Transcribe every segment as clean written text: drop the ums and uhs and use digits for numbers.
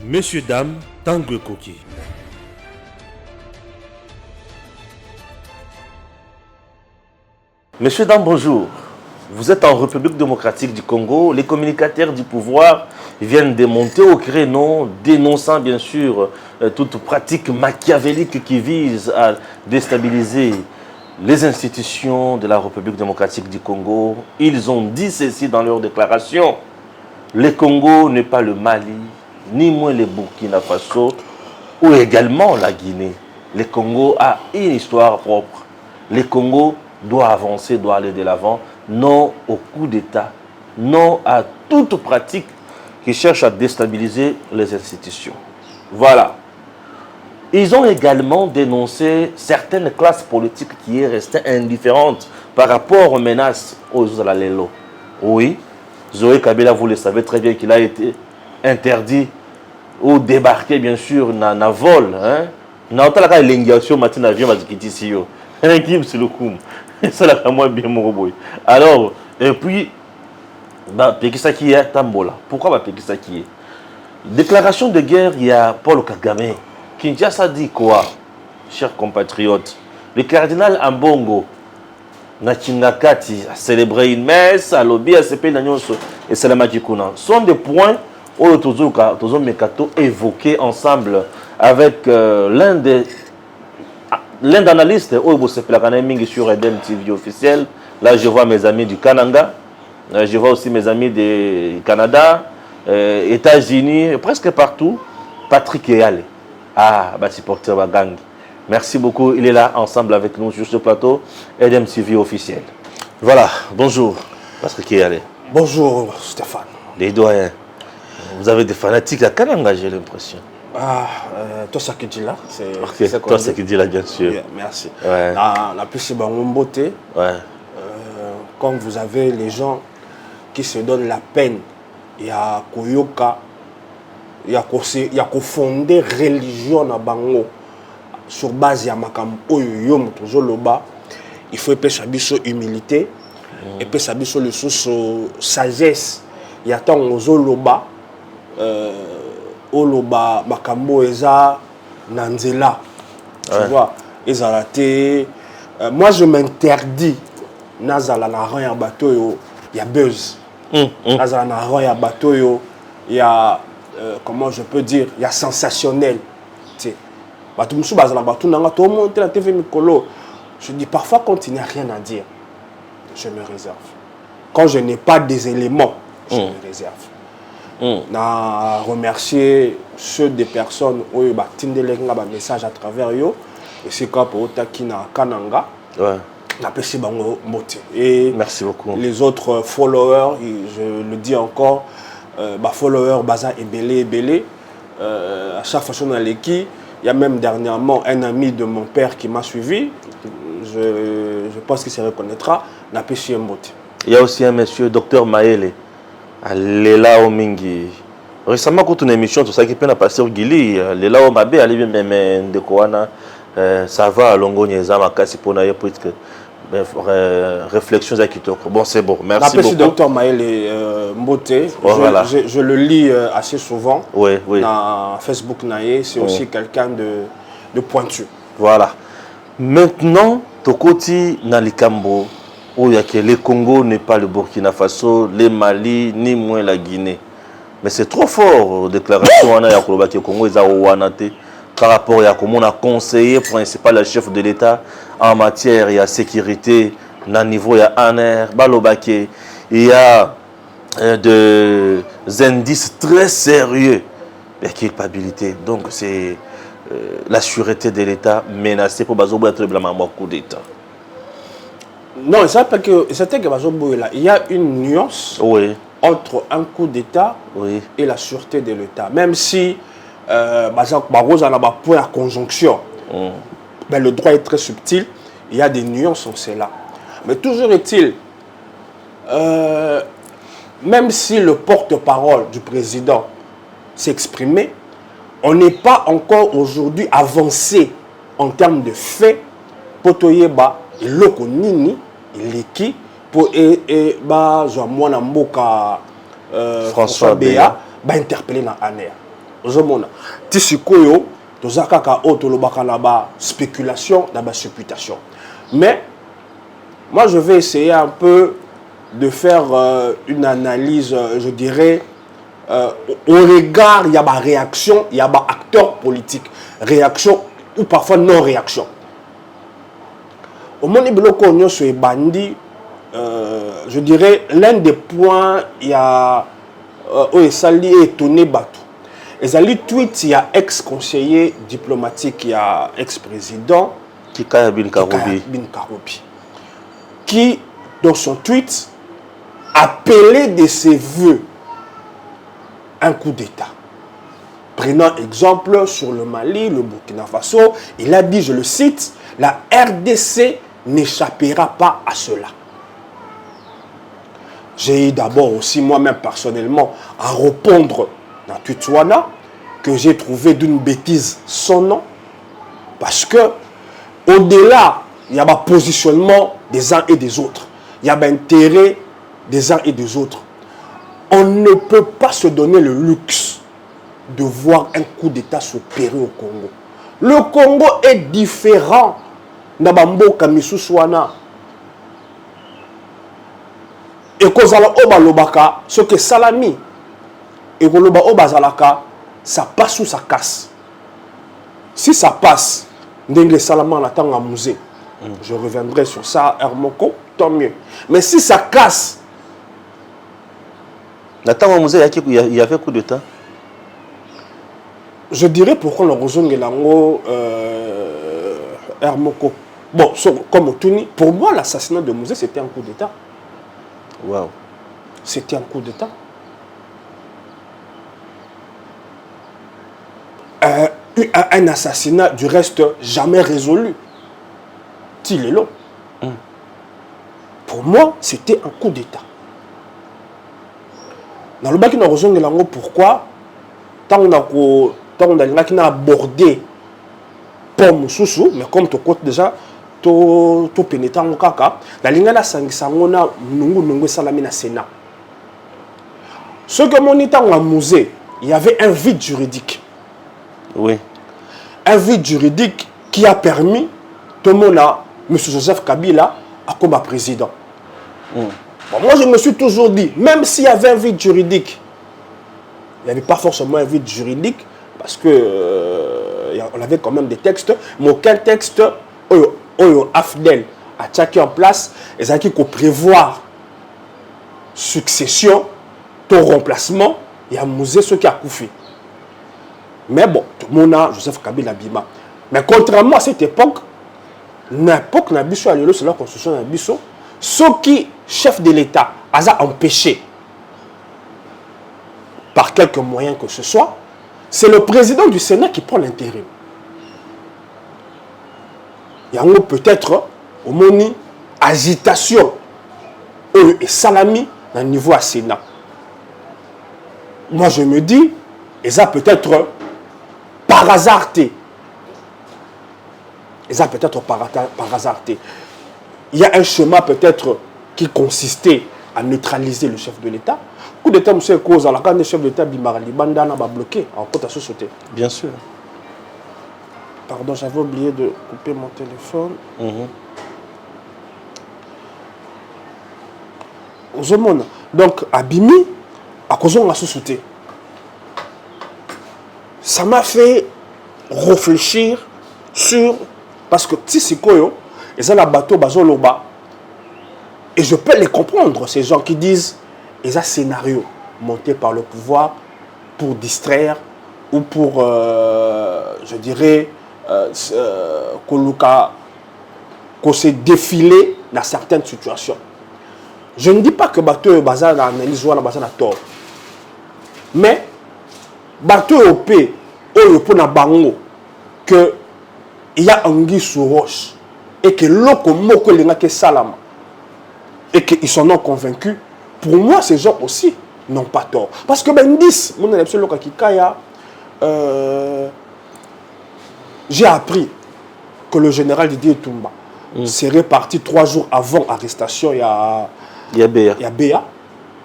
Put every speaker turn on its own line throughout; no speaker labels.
Messieurs, dames, Tangue Koki.
Messieurs, dames, bonjour. Vous êtes en République démocratique du Congo. Les communicateurs du pouvoir viennent de monter au créneau, dénonçant bien sûr toute pratique machiavélique qui vise à déstabiliser les institutions de la République démocratique du Congo. Ils ont dit ceci dans leur déclaration. Le Congo n'est pas le Mali, ni moins le Burkina Faso, ou également la Guinée. Le Congo a une histoire propre. Le Congo doit avancer, doit aller de l'avant, non au coup d'État, non à toute pratique qui cherche à déstabiliser les institutions. Voilà. Ils ont également dénoncé certaines classes politiques qui est restées indifférentes par rapport aux menaces aux Alalelo. Oui, Zoé Kabila, vous le savez très bien qu'il a été interdit ou débarqué bien sûr dans vol. Dans l'ingation matin avion mazikiti yo. Un équipe c'est le coup. Ça la moi bien mon boy. Alors et puis bah Pekisa qui est Tambola. Pourquoi bah Pekisa qui est? Déclaration de guerre, il y a Paul Kagame. Kinshasa dit quoi, chers compatriotes? Le cardinal Ambongo Nachingakati a célébré une messe à l'Obi, à CP Nanyonso et Salamakikuna. Sont des points où Tozo Mekato évoqués ensemble avec l'un des analystes sur Edem TV officiel. Là, je vois mes amis du Kananga, je vois aussi mes amis du Canada, États-Unis, presque partout. Patrick Eyale, supporter de gang. Merci beaucoup, il est là ensemble avec nous sur ce plateau, Edem TV officiel. Voilà, bonjour, Patrick Eyale.
Bonjour Stéphane.
Les doyens, vous avez des fanatiques à Kananga, j'ai l'impression.
Toi, ça qui dit là,
c'est toi, ça qui dit là, bien sûr.
Yeah, merci.
Ouais.
La plus c'est bon beauté.
Ouais.
Quand vous avez les gens qui se donnent la peine, il y a Koyoka, il y a fondé religion na bango sur base ya makambo oyo moto zoloba. Il faut épée sabiso humilité, épée sabiso le sous sagesse. Il y a tant zoloba. Oloba makambo eza nanzela, tu vois, ezalate. Moi je m'interdis nazala na ran ya bato yo ya buzz, nazala na ran ya bato yo ya comment je peux dire, ya sensationnel, tu sais, bato musu bazala bato nanga to monter la TV mikolo. Je dis parfois quand il n'y a rien à dire, je me réserve. Quand je n'ai pas des éléments, je me réserve. Na remercier ceux des personnes où ils ont un message à travers eux. Et c'est comme pour Otakina Kananga. Et
merci beaucoup.
Les autres followers, je le dis encore, followers Baza et Belé. À chaque façon dans l'équipe, il y a même dernièrement un ami de mon père qui m'a suivi. Je pense qu'il se reconnaîtra.
Il y a aussi un monsieur, Dr Maele. Lela Omingi. Récemment, quand on a une émission, tout ça qui peut passer au Gili, Lela Omabé, allez bien, mais de Koana, ça va à Longo Nyeza, Makasi pour naïe, puisque réflexions à Kitoko. Bon, c'est bon, merci beaucoup.
Docteur Maël Mbote, je le lis assez souvent.
Oui.
Dans Facebook Naïe, c'est aussi quelqu'un de pointu.
Voilà. Maintenant, Tokoti Nalikambo. Où il y a que le Congo n'est pas le Burkina Faso, le Mali, ni moins la Guinée. Mais c'est trop fort, déclaration on a le Congo par rapport à comment on a conseiller principal le chef de l'État en matière de sécurité, à niveau il y a ANR, Balobake, il y a des indices très sérieux de culpabilité. Donc c'est la sûreté de l'État menacée pour Bazobo être un coup d'État.
Non, il y a une nuance entre un coup d'État et la sûreté de l'État. Même si point à conjonction, mais le droit est très subtil, il y a des nuances en cela. Mais toujours est-il, même si le porte-parole du président s'est exprimé, on n'est pas encore aujourd'hui avancé en termes de faits. Potoyeba et Lokonini, Leki, pour François Béa, interpeller dans ANR. ozomona tisikoyo tozakaka otolobaka na ba spéculation na ba supputation. Mais moi je vais essayer un peu de faire une analyse, je dirais au regard, il y a ma réaction, il y a ma acteur politique, réaction ou parfois non réaction. Au moment où sur les bandits, je dirais l'un des points, il y a Sali étonné Batou. Et Sali tweet, il y a ex-conseiller diplomatique, il y a ex-président
Kikaya Bin Karoubi,
qui dans son tweet appelait de ses voeux un coup d'État. Prenant exemple sur le Mali, le Burkina Faso, il a dit, je le cite, la RDC n'échappera pas à cela. J'ai d'abord aussi moi-même personnellement à répondre dans Tutsuana que j'ai trouvé d'une bêtise sans nom parce que au-delà, il y a un positionnement des uns et des autres. Il y a un intérêt des uns et des autres. On ne peut pas se donner le luxe de voir un coup d'État s'opérer au Congo. Le Congo est différent d'Abambo Kamisuswana. Et kozala oba lobaka, ce que salami, et koloba oba zalaka, ça passe ou ça casse. Si ça passe, ndenge salama l'attend à musée. Je reviendrai sur ça, Hermoko, tant mieux. Mais si ça casse,
Nathan au musée, il y avait coup d'État.
Je dirais pourquoi le Rozon Gelango Hermoko. Bon, comme Otuni, pour moi, l'assassinat de Musée, c'était un coup d'État.
Wow.
C'était un coup d'État. Un assassinat, du reste, jamais résolu. Il est long. Pour moi, c'était un coup d'État. Dans le bac, nous avons pourquoi tant on a abordé pomme sous mais comme tu côté déjà to pénétrant au kaka la ligne la sangisangona nungu salami na Sénat. Ce que mon état en musée, il y avait un vide juridique.
Oui.
Un vide juridique qui a permis tout le monde M. Joseph Kabila à comme président. Bon, moi je me suis toujours dit, même s'il y avait un vide juridique, il n'y avait pas forcément un vide juridique parce que on avait quand même des textes, mais aucun texte Afdel a tchaké en place et ça qui prévoir succession, ton remplacement, il y a un musée ce qui a coupé. Mais bon, tout le monde a Joseph Kabila Bima. Mais contrairement à cette époque, n'importe n'a biso à l'élo, c'est la constitution d'un biso, ceux qui, chef de l'État, a empêché par quelque moyen que ce soit, c'est le président du Sénat qui prend l'intérim. Il y a peut-être au moni agitation et salami à niveau à Sénat. Moi je me dis, et ça peut-être par hasard. Et ça peut-être par hasard. Il y a un chemin peut-être qui consistait à neutraliser le chef de l'État. Coup d'État, monsieur cause à la quand le chef de l'État Bimarali Bandana va bloquer en côte à sauter.
Bien sûr.
Pardon, j'avais oublié de couper mon téléphone. Donc, Abimi, à cause de la société, ça m'a fait réfléchir sur. Parce que si c'est quoi, et ça, la bateau, bazoloba, et je peux les comprendre, ces gens qui disent, et ça, scénario monté par le pouvoir pour distraire ou pour, je dirais, qu'on s'est défilé dans certaines situations. Je ne dis pas que bateau bazar analyse ou bazar a tort. Mais bateau au P au pour na bango que il y a anguille sous roche et que l'oko moko lenga ke salama et qu'ils sont non convaincus. Pour moi, ces gens aussi n'ont pas tort. Parce que ben 10, mon élection loka kikaya j'ai appris que le général Didier Toumba serait parti 3 jours avant l'arrestation. Il y a Béa,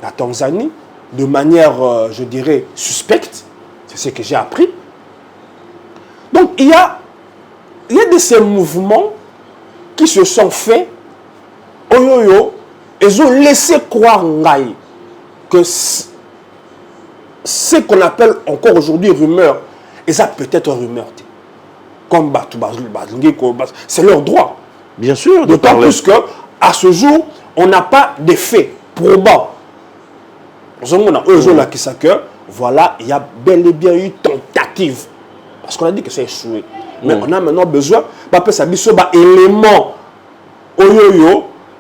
la Tanzanie, de manière, je dirais, suspecte. C'est ce que j'ai appris. Donc, il y a de ces mouvements qui se sont faits, ils ont laissé croire que ce qu'on appelle encore aujourd'hui rumeur, et ça peut-être rumeur. Comme c'est leur droit.
Bien sûr.
D'autant plus qu'à ce jour, on n'a pas de faits probants. Voilà, il y a bel et bien eu tentative. Parce qu'on a dit que c'est échoué. Mais on a maintenant besoin d'éléments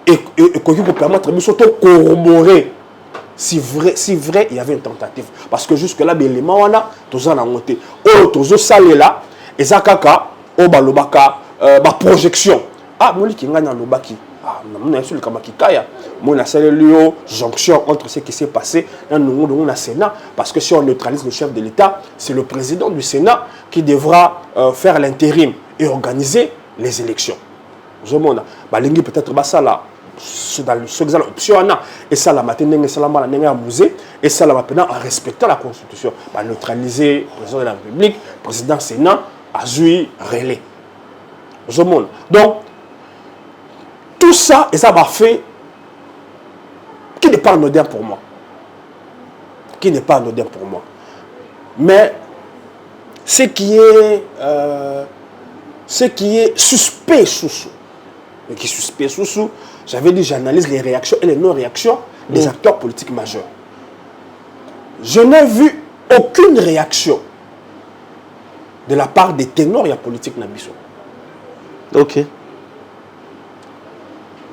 et pour permettre de corroborer si vrai il y avait une tentative. Parce que jusque-là, les éléments, on a tous en monté. Tous salé là, et ça kaka, projection. Ah, moi, qui gagne dans le baki. Ah, on a sur le kamakikaya. Moi, on a une jonction entre ce qui s'est passé dans le Sénat. Parce que si on neutralise le chef de l'État, c'est le président du Sénat qui devra faire l'intérim et organiser les élections. Je me dis, peut-être ça là. C'est dans l'option et ça la matinée et ça la matinée à musée et ça la maintenant en respectant la constitution neutraliser le président de la République président Sénat a joué relais donc tout ça et ça va faire qui n'est pas anodin pour moi mais ce qui est suspect sous mais qui est suspect sous j'avais dit, j'analyse les réactions et les non-réactions des acteurs politiques majeurs. Je n'ai vu aucune réaction de la part des ténors et la politique Nabiso.
Ok.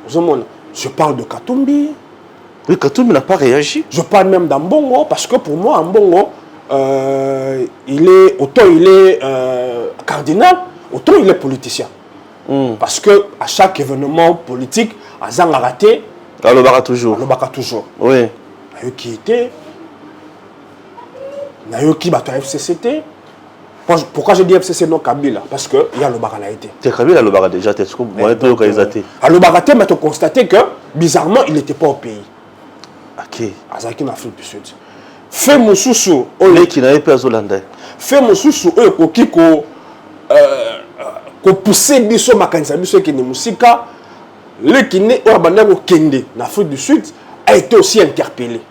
Je parle de Katumbi.
Oui, Katumbi n'a pas réagi.
Je parle même d'Ambongo, parce que pour moi, Ambongo, autant il est cardinal, autant il est politicien. Parce que à chaque événement politique, Azang a raté.
Alobaka toujours.
Oui. Nayoki était. Nayoki Bato FCCT. Pourquoi je dis FCC non Kabila? Parce qu'il y a Alobaka a été.
C'est Kabila Alobaka déjà. Tu as
Alobaka, mais tu as constaté que bizarrement, il n'était pas au pays.
Ok.
Azaki en Afrique du Sud. Fait Moussoussou.
Qui n'avait pas Zolanda.
Fait Moussoussou. Ko pousser biso makanisa biso qui ne musika le kiné orbana ko kende en Afrique du Sud a été aussi interpellé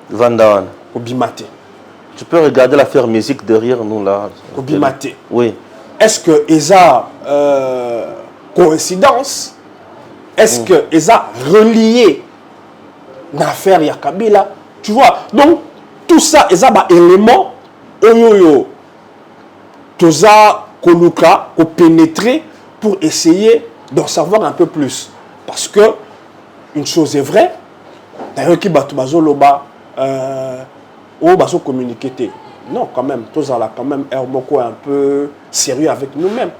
Vandawan
Obimate.
Tu peux regarder l'affaire musique derrière nous là.
Obimate.
Oui.
Est-ce que esa coïncidence? Est-ce que esa relié l'affaire ya Kabila? Tu vois, donc tout ça esa ba élément oyoyo toza Koluka, au pénétrer pour essayer d'en savoir un peu plus. Parce que une chose est vraie, d'ailleurs qui bazo loba ou bazo communiquer. Non, quand même, tous là quand même un peu sérieux avec nous-mêmes.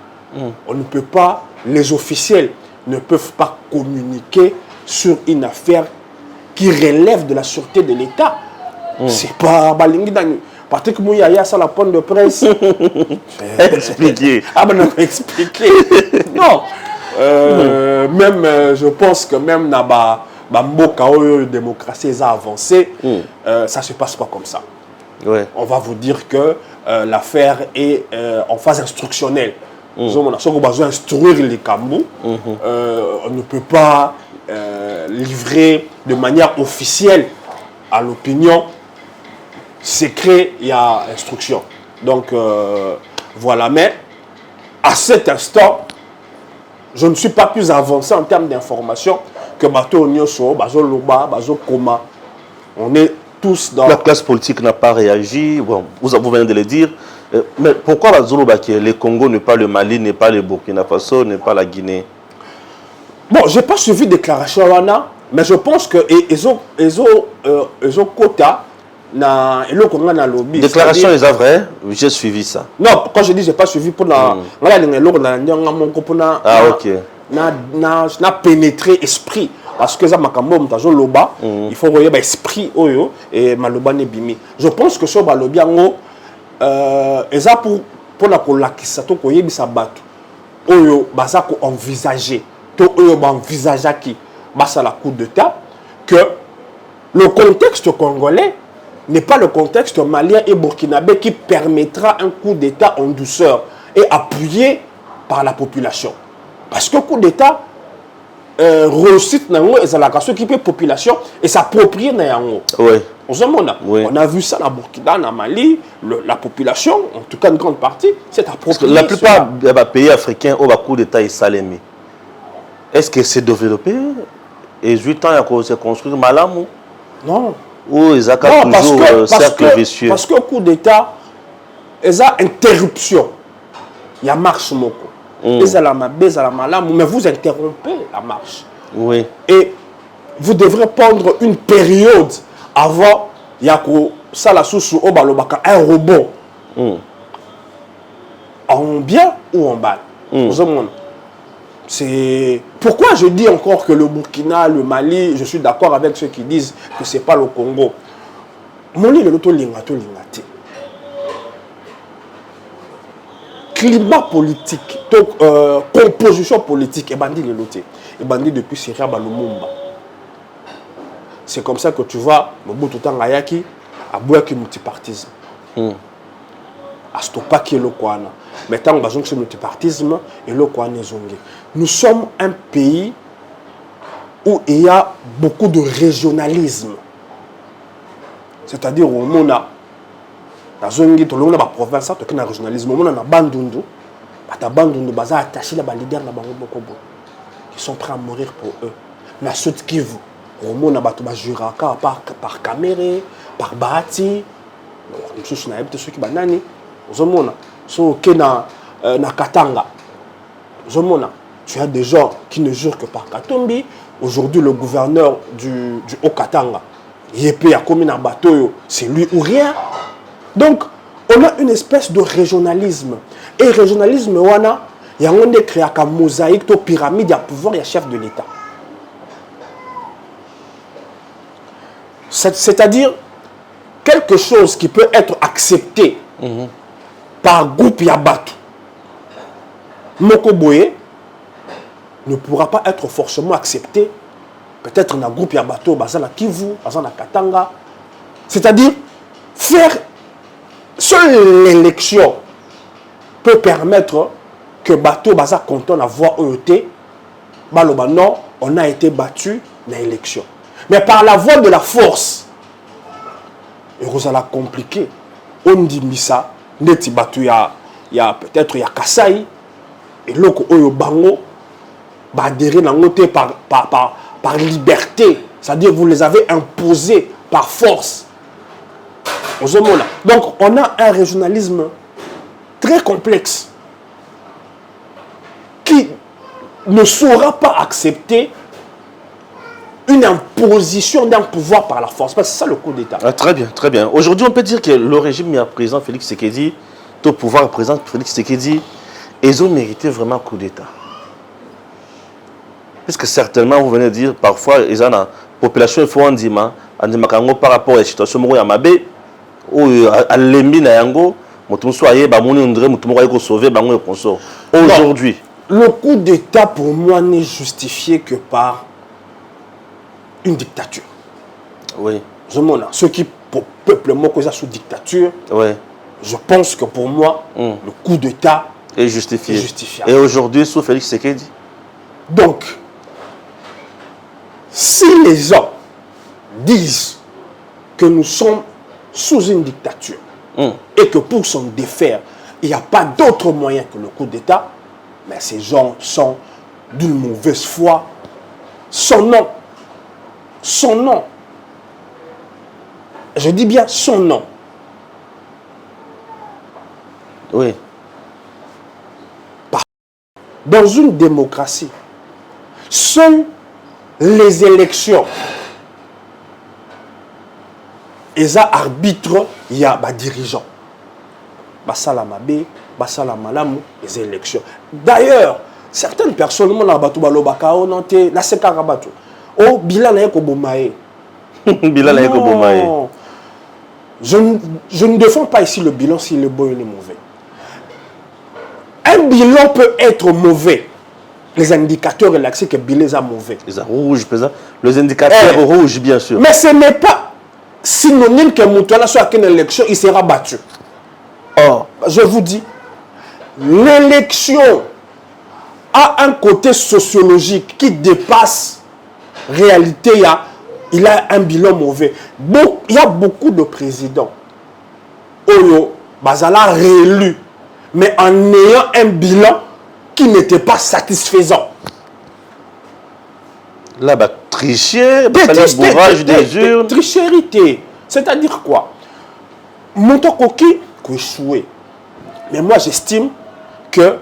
On ne peut pas, les officiels ne peuvent pas communiquer sur une affaire qui relève de la sûreté de l'État. C'est pas balingi danu. Patrick Mouyaya, ça la pointe de presse.
Expliquer.
Ah ben non, expliquer. Non. Même, je pense que même dans la démocratie a avancé, ça ne se passe pas comme ça.
Ouais.
On va vous dire que l'affaire est en phase instructionnelle. Si on a besoin d'instruire les Cambous, on ne peut pas livrer de manière officielle à l'opinion. Secret, il y a instruction. Donc, voilà. Mais, à cet instant, je ne suis pas plus avancé en termes d'information que Bato Onyoso, Bazo Loba, Bazo Koma. On est tous dans...
La classe politique n'a pas réagi. Bon, vous venez de le dire. Mais pourquoi Bazo Loba, le Congo n'est pas le Mali, n'est pas le Burkina Faso, n'est pas la Guinée?
Bon, je n'ai pas suivi déclaration Wana, mais je pense que ils ont quota.
Déclaration est vraie, j'ai suivi ça.
Non, quand je dis j'ai pas suivi pour la
ah ok.
Na pénétré esprit parce que ça makambo mtazo loba il faut voyer ba esprit oyo et maloba ne bimi. Je pense que so balobi ngo eza pour la kolakisa to koyebisa bato oyo baza ko envisager to oyo ba envisager ki basa la coup de table que le contexte congolais n'est pas le contexte malien et burkinabé qui permettra un coup d'État en douceur et appuyé par la population. Parce que le coup d'État réussite et ceux qui peut population et s'approprier
Oui.
On a vu ça dans Burkina, dans Mali, la population, en tout cas une grande partie, s'est appropriée.
La plupart des pays africains ont un coup d'État et salémé. Est-ce que c'est développé? Et 8 ans, il y a construit Malamou?
Non.
Ou ils ont toujours cercle vicieux?
Parce que le coup d'État, ils ont interruption. Il y a marche moko. Ils ont la mabé, ils ont la malamou, mais vous interrompez la marche.
Oui.
Et vous devrez prendre une période avant, il y a ça la sous un robot. En bien ou en bas. C'est pourquoi je dis encore que le Burkina, le Mali, je suis d'accord avec ceux qui disent que ce n'est pas le Congo. Moni le loto lingato lingate. Climat politique, donc composition politique, et bandit le loté. Et bandit depuis Syria Lumumba. C'est comme ça que tu vois Mobutu Tangayaki a bouaki multipartisme. A stopaki le Kwana. Maintenant, on va jouer sur le multipartisme et le Kwana zongue. Nous sommes un pays où il y a beaucoup de régionalisme. C'est-à-dire au Mona, dans une province, il y a un régionalisme. Au Mona, dans Bandundu, Bandundu, ils sont attachés à les leaders qui sont prêts à mourir pour eux. Dans Sud Kivu, au Mona, ils sont juraka par Kamere, par Bahati. Ceux qui sont banani, au Mona, ceux qui sont na Katanga. Au Mona, tu as des gens qui ne jurent que par Katombi. Aujourd'hui, le gouverneur du Haut-Katanga, Yépé a commis un bateau, c'est lui ou rien. Donc, on a une espèce de régionalisme. Et régionalisme, il y a un créé un mosaïque, une pyramide, il y a pouvoir, il y a chef de l'État. C'est-à-dire, quelque chose qui peut être accepté par groupe Yabatou, Mokoboye, ne pourra pas être forcément accepté peut-être dans le groupe Yabato, dans Kivu, dans Katanga. C'est-à-dire, faire seule l'élection peut permettre que Bato Baza content d'avoir EET. Non, on a été battu dans l'élection. Mais par la voie de la force, et vous allez compliquer. On dit Missa, Neti Bato, il y a peut-être Kasaï, et l'autre Oyo Bango, adhérer dans l'autre par liberté. C'est-à-dire vous les avez imposés par force. Donc on a un régionalisme très complexe qui ne saura pas accepter une imposition d'un pouvoir par la force. Parce que c'est ça le coup d'État.
Ah, très bien, très bien. Aujourd'hui, on peut dire que le régime mis à présent Félix Tshisekedi, tout pouvoir présent Félix Tshisekedi, ils ont mérité vraiment un coup d'État. Parce que certainement, vous venez de dire, parfois, ils ont la population, il faut en dire, par rapport à la situation de Yamabé, ou à l'Embi na Yango, aujourd'hui.
Le coup d'État, pour moi, n'est justifié que par une dictature.
Oui.
Ceux qui peuplent Mokoza sous dictature,
oui.
Je pense que pour moi, le coup d'État
est justifié.
justifiable.
Et aujourd'hui, sous Félix Tshisekedi.
Donc, si les gens disent que nous sommes sous une dictature et que pour s'en défaire, il n'y a pas d'autre moyen que le coup d'État, mais ces gens sont d'une mauvaise foi. Son nom, je dis bien son nom.
Oui.
Dans une démocratie, seules les élections, et ça arbitre, il y a des dirigeants. Basalamabe, Basalamalamu, les élections. D'ailleurs, certaines personnes, oh, Bilal je ne défends pas ici le bilan s'il est bon ou il est mauvais. Un bilan peut être mauvais. Les indicateurs relaxés que bilan est mauvais.
Les rouges, les indicateurs rouges, bien sûr.
Mais ce n'est pas synonyme que Moutouana soit à une élection, il sera battu. Or, je vous dis, l'élection a un côté sociologique qui dépasse réalité. Il a un bilan mauvais. Il y a beaucoup de présidents Oyo Bazala réélus, mais en ayant un bilan qui n'était pas satisfaisant.
Là, bah, tricher, bourrage des urnes.
Trichérité. C'est-à-dire quoi? Montokoki a échoué. Mais moi, j'estime que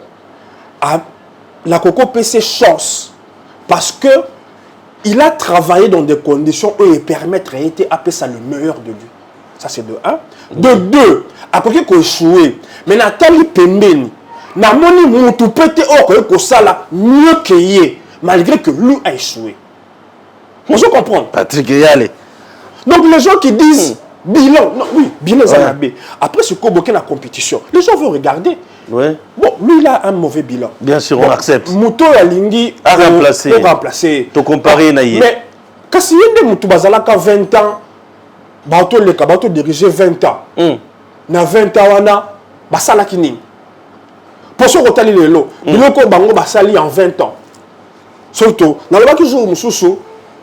la Coco PC chance parce que il a travaillé dans des conditions où il permettre à ça le meilleur de lui. Ça, c'est de 1. De 2, à côté qu'il a échoué. Mais Nathalie Pembeni, Namoni Moutou Pété Oko Sala mieux qu'il malgré que lui a échoué. On se comprend.
Patrick Yale.
Donc les gens qui disent bilan, non, oui, bilan Zanabé. Après ce qu'on a la compétition, les gens vont regarder.
Ouais.
Bon, lui il a un mauvais bilan.
Bien sûr, on accepte.
Mouto Alingi
a remplacé.
Te
comparer Naïe.
Mais quand il y a des Moutou Bazalaka 20 ans, Bato le Kabato dirigé 20 ans. Na 20 ans, wana basala kini. Pour ce que le lo, il y a bango basali en 20 ans. Surtout, dans le bas toujours mususu,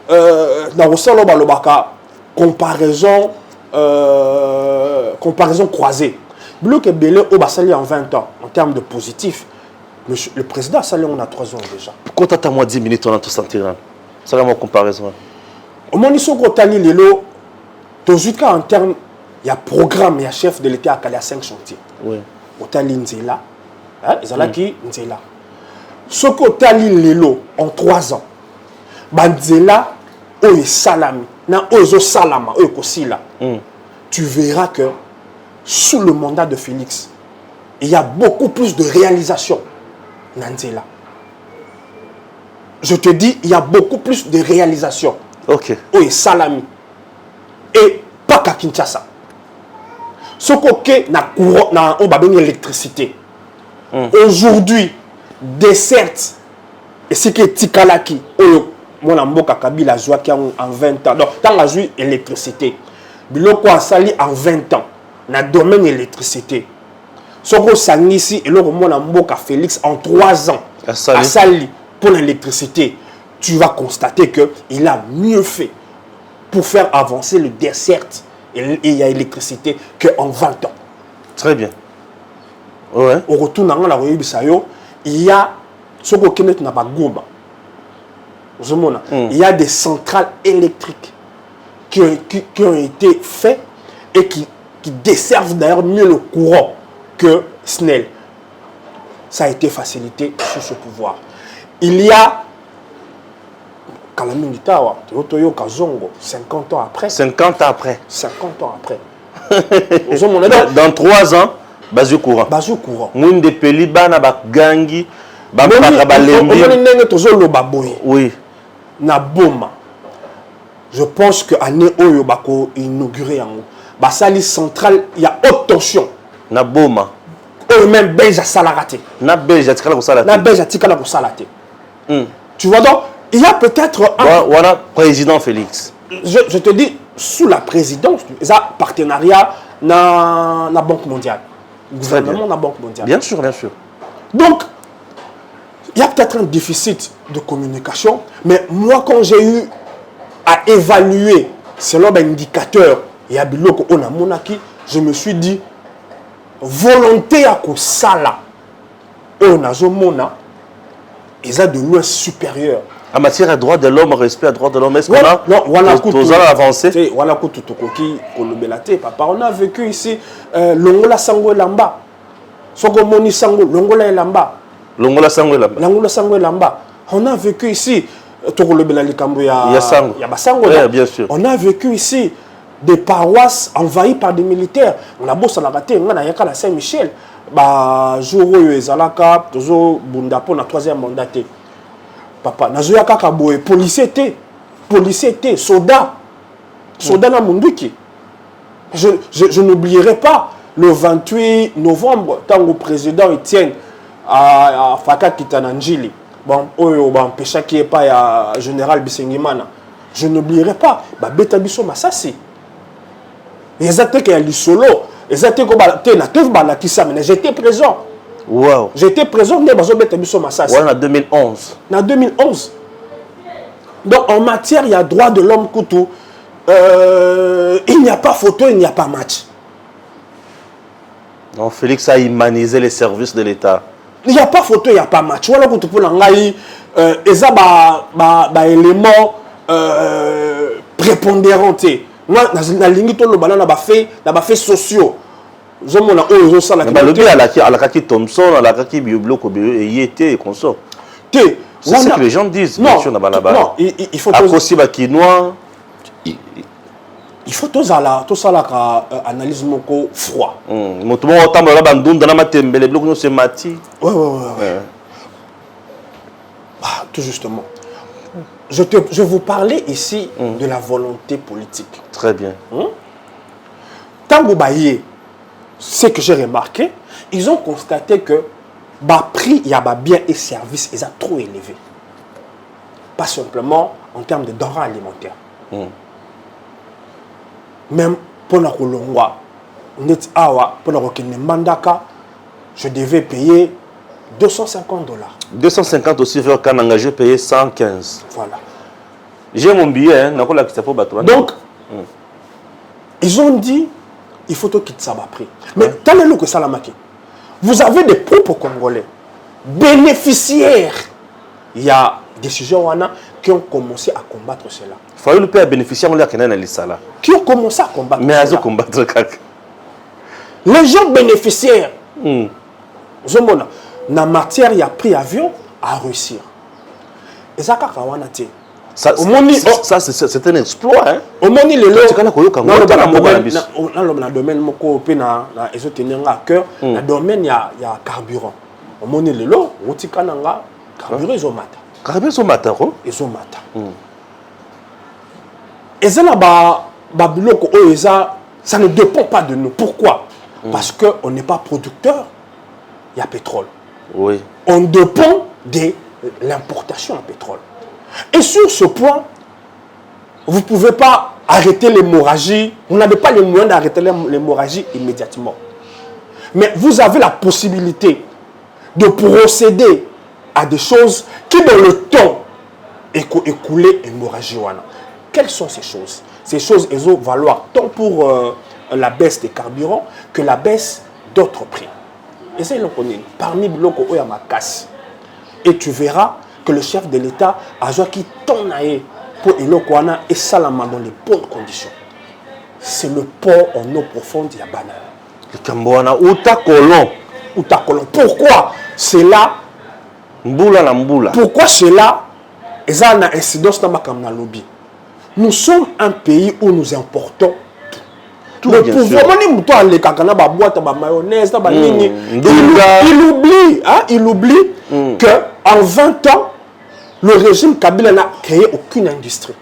dans le salon balobaka comparaison croisée. Bloc est belé au basali en 20 ans en termes de positif. Le président Salé on a 3 ans déjà.
Quand tu as moins 10 minutes on a tout senti. Ça va mon comparaison.
Au moment où on a lelo en termes il y a programme, il y a chef de l'État à 5 chantiers.
Oui.
Otali Nzela, Zalaki Nzela. Ce qu'Otali Lelo en 3 ans, Banzela, Oye Salami, na Ozo Salama, Oye Kosila. Tu verras que sous le mandat de Félix, il y a beaucoup plus de réalisations. Nanzela. Je te dis, il y a beaucoup plus de réalisations.
Ok.
Oye Salami. Et pas qu'à Kinshasa. Ce côté na courant na on va donner l'électricité. Aujourd'hui, dessert et ce qui est Tikalaki, mon amboka Kabila Zouaki en 20 ans. Donc, tant a joué électricité. Biloko a sali en 20 ans. Na domaine électricité. Ce qu'on s'agit ici et là mon amboka Félix en 3 ans. A sali pour l'électricité. Tu vas constater que il a mieux fait pour faire avancer le dessert et il y a l'électricité qu'en 20 ans.
Très bien. Ouais.
Au retour dans la rue Bissayo, il y a ce qu'on n'a pas Gomba. Il y a des centrales électriques qui ont été faites et qui desservent d'ailleurs mieux le courant que SNEL. Ça a été facilité sous ce pouvoir. Il y a Kalaminditawa, Toyotoyo Kazongo, 50 ans après.
50 ans après.
50 ans après.
Dans 3 ans, Bazou courant.
Bazou courant.
Mounde Peliba na Gangi,
oui. Na Boma. Je pense que l'année où Bako inauguré en Basali centrale, il y a haute tension.
Na Boma.
Même Belge à Salarate.
Na Belge à Tikala Salate.
Na Belge à Tikala Salate. Tu vois donc, il y a peut-être un.
Voilà, président Félix.
Je te dis, sous la présidence, il y a un partenariat dans la Banque mondiale. Le gouvernement de la Banque mondiale.
Bien sûr, bien sûr.
Donc, il y a peut-être un déficit de communication, mais moi, quand j'ai eu à évaluer selon l'indicateur, il y a Biloko Onamonaki, je me suis dit, volonté à Kosala, Onazomona, ils ont de loin supérieur.
En matière de droits de l'homme, respect à droits de l'homme, est-ce qu'on a avancé?
Voilà, papa, on a vécu ici Longola Sango Lamba. Sogomoni Sango, Longola Lamba.
Longola Sango Lamba.
Longola Sango Lamba. On a vécu ici
bien sûr.
On a vécu ici des paroisses envahies par des militaires. On a bossé à la raté, on a yaka la Saint-Michel. Bah, jour où Zalaka, toujours Bundapo, na 3e mandat. Papa, nazoya kaka boye, policier était, soldat na munduki. Je n'oublierai pas le 28 novembre, quand le président Etienne à Faka Kitananjili, bon, empêcha qu'il n'y ait pas général Bissengimana. Je n'oublierai pas, Beta Bisso Massassi. Exactement, qu'il y a du solo. Exactement, j'étais présent.
Wow.
J'étais présent dans
En 2011.
En 2011. Donc, en matière, il y a droit de l'homme Koutou. Il n'y a pas photo, il n'y a pas match.
Donc, Félix a humanisé les services de l'État.
Il n'y a pas photo, il n'y a pas match. Voilà, Koutou pour l'angaï, et ça, élément prépondérant. Moi, dans la ligne, tout le monde a fait sociaux. Je m'en ai ça la
le à la kaki Thompson, à la kaki Bioblo, et y était et consort. C'est ce que les gens disent.
Non, il faut
aussi Bakinois.
Il faut tout ça là, analyse mon froid.
Mon tout le monde entend la bandoune dans la matinée, les blocs nous c'est mati.
Ouais. Tout justement. Je vous parlais ici de la volonté politique.
Très bien.
Tant que ce que j'ai remarqué, ils ont constaté que le prix, il y a bien et services, ils sont trop élevés. Pas simplement en termes de denrées alimentaires. Même pour la Kolongwa, je devais payer 250 $.
250 aussi, vers quand engagé payer 115.
Voilà.
J'ai mon billet,
donc, ils ont dit, il faut quitter ça à prix. Mais tant que ça l'a marqué, vous avez des propres Congolais, bénéficiaires. Il y a des sujets qui ont commencé à combattre cela.
Il faut le payer bénéficiaire, on l'a là.
Qui ont commencé à combattre
mais
cela.
Mais à combattre
les gens bénéficiaires, dans matière, il y a pris avion à réussir. Et ça,
ça c'est un exploit. Hein?
Au moins, il est là. Dans
le
domaine, il y a carburant. Au moins, il est là. Carburant, ils ont matin.
Carburant, ils ont matin.
Ils ont matin. Et ça, ça ne dépend pas de nous. Pourquoi? Parce qu'on n'est pas producteur, il y a pétrole.
Oui.
On dépend de l'importation de pétrole. Et sur ce point, vous ne pouvez pas arrêter l'hémorragie. Vous n'avez pas les moyens d'arrêter l'hémorragie immédiatement. Mais vous avez la possibilité de procéder à des choses qui, dans le temps, écoulent l'hémorragie. Quelles sont ces choses? Ces choses, elles vont valoir tant pour la baisse des carburants que la baisse d'autres prix. Et c'est parmi les locaux où il y a ma casse. Et tu verras que le chef de l'État a joué qui tourne pour Elokwana et Salama dans les bonnes conditions. C'est le port en eau profonde, il y a banane.
Le Cambouana, Outakolon.
Pourquoi c'est là? Pourquoi c'est là? Et ça a une incidence dans ma lobby. Nous sommes un pays où nous importons tout. Le pouvoir, il oublie qu'en 20 ans, le régime Kabila n'a créé aucune industrie.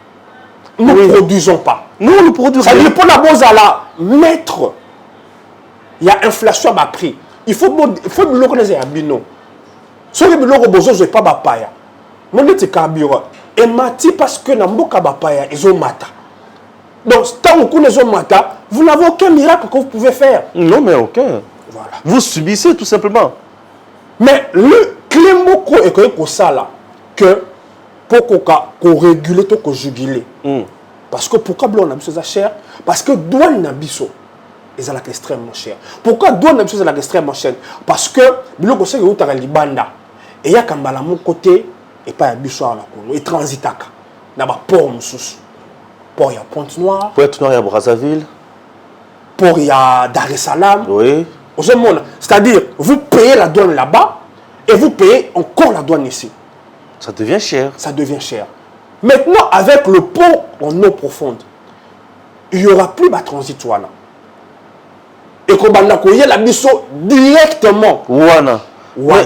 Nous ne produisons pas.
Nous produisons.
Ça dépend de la mettre. Il y a inflation à prix. Il faut que l'on connaisse un bino. Si on a besoin de pas papaya, mon dit carburant. Et mati parce que dans le papaya, ils ont mata. Donc, tant que vous avez mata, vous n'avez aucun miracle que vous pouvez faire.
Non, mais aucun.
Voilà.
Vous subissez tout simplement.
Mais le clé moko est que ça là, que pour réguler, pour juguler. Parce que pourquoi on a besoin de cher? Parce que douane n'a biso. Ils sont extrêmement cher. Pourquoi douane n'a besoin extrêmement cher? Parce que le conseil est à Libanda. Et il y a quand même mon côté et pas un biso à la Congo. Et transitaka. N'a pas port moussous. Port il y a Pointe-Noire.
Pointe-Noire il y a Brazzaville.
Port il y a Dar es Salaam.
Oui.
C'est-à-dire, vous payez la douane là-bas et vous payez encore la douane ici.
Ça devient cher.
Ça devient cher. Maintenant, avec le pont en eau profonde, il n'y aura plus de transit. Et qu'on va la mission directement.
Voilà.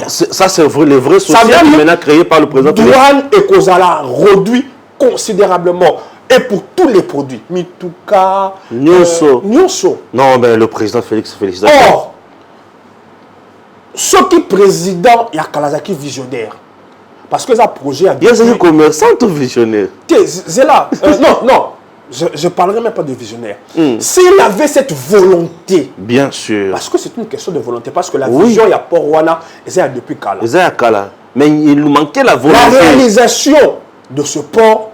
Ça, c'est les vrais sociétés maintenant créés par le président.
Douane et Kozala réduit considérablement. Et pour tous les produits. Mituka, Nyonso.
Non, mais le président Félix.
Or, ce qui est président, il y a Kalazaki visionnaire. Parce que ça projet a
bien. Il y a un commerçant ou visionnaire.
C'est là. Non. je parlerai même pas de visionnaire. S'il avait cette volonté,
Bien sûr.
parce que c'est une question de volonté, parce que la vision, il y a Port Wana, et c'est depuis Kala.
Mais il nous manquait la volonté.
La réalisation de ce port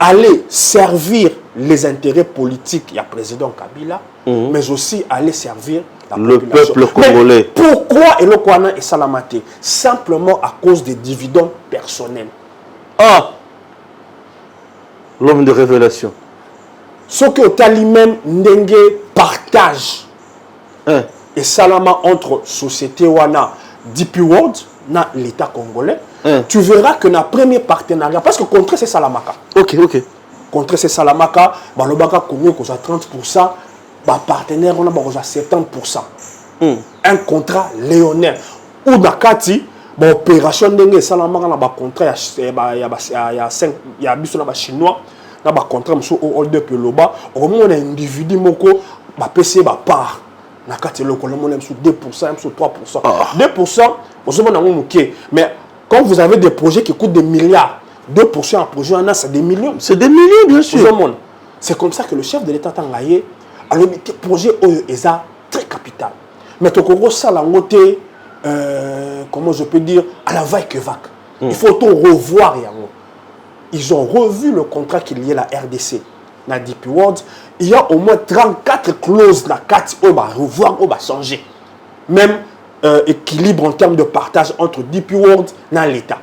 allait servir les intérêts politiques, il y a président Kabila, mais aussi allait servir
le peuple congolais.
Mais pourquoi Elokwana et Salamate? Simplement à cause des dividendes personnels.
Ah, l'homme de révélation.
Ce que Otali même Ndenge partage et Salama entre société Wana, DP World, na l'État congolais, tu verras que notre premier partenariat, parce que contre c'est Salamaka.
Ok.
Contre c'est Salamaka, Balobaka Congo a 30%, partenaire on a 70%. Un contrat léonien. Ou Nakati, opération Ndenge Salamaka na contrat il y a chinois. Na ba contrat monsieur hold up loba au moins on a individu moko ba PC ba part na kati loko le monde sur 2% sur 3%. 2% vous avez un moké mais quand vous avez des projets qui coûtent des milliards 2% en projet en a c'est des millions.
C'est des millions bien sûr.
C'est comme ça que le chef de l'État tangaye a le projet est très capital. Mais to Congo ça la moté comment je peux dire à la vague que vague. Il faut tout revoir yango. Ils ont revu le contrat qu'il y a la RDC, la DP World. Il y a au moins 34 clauses la 4 on va revoir, on va changer. Même équilibre en termes de partage entre DP World et l'État.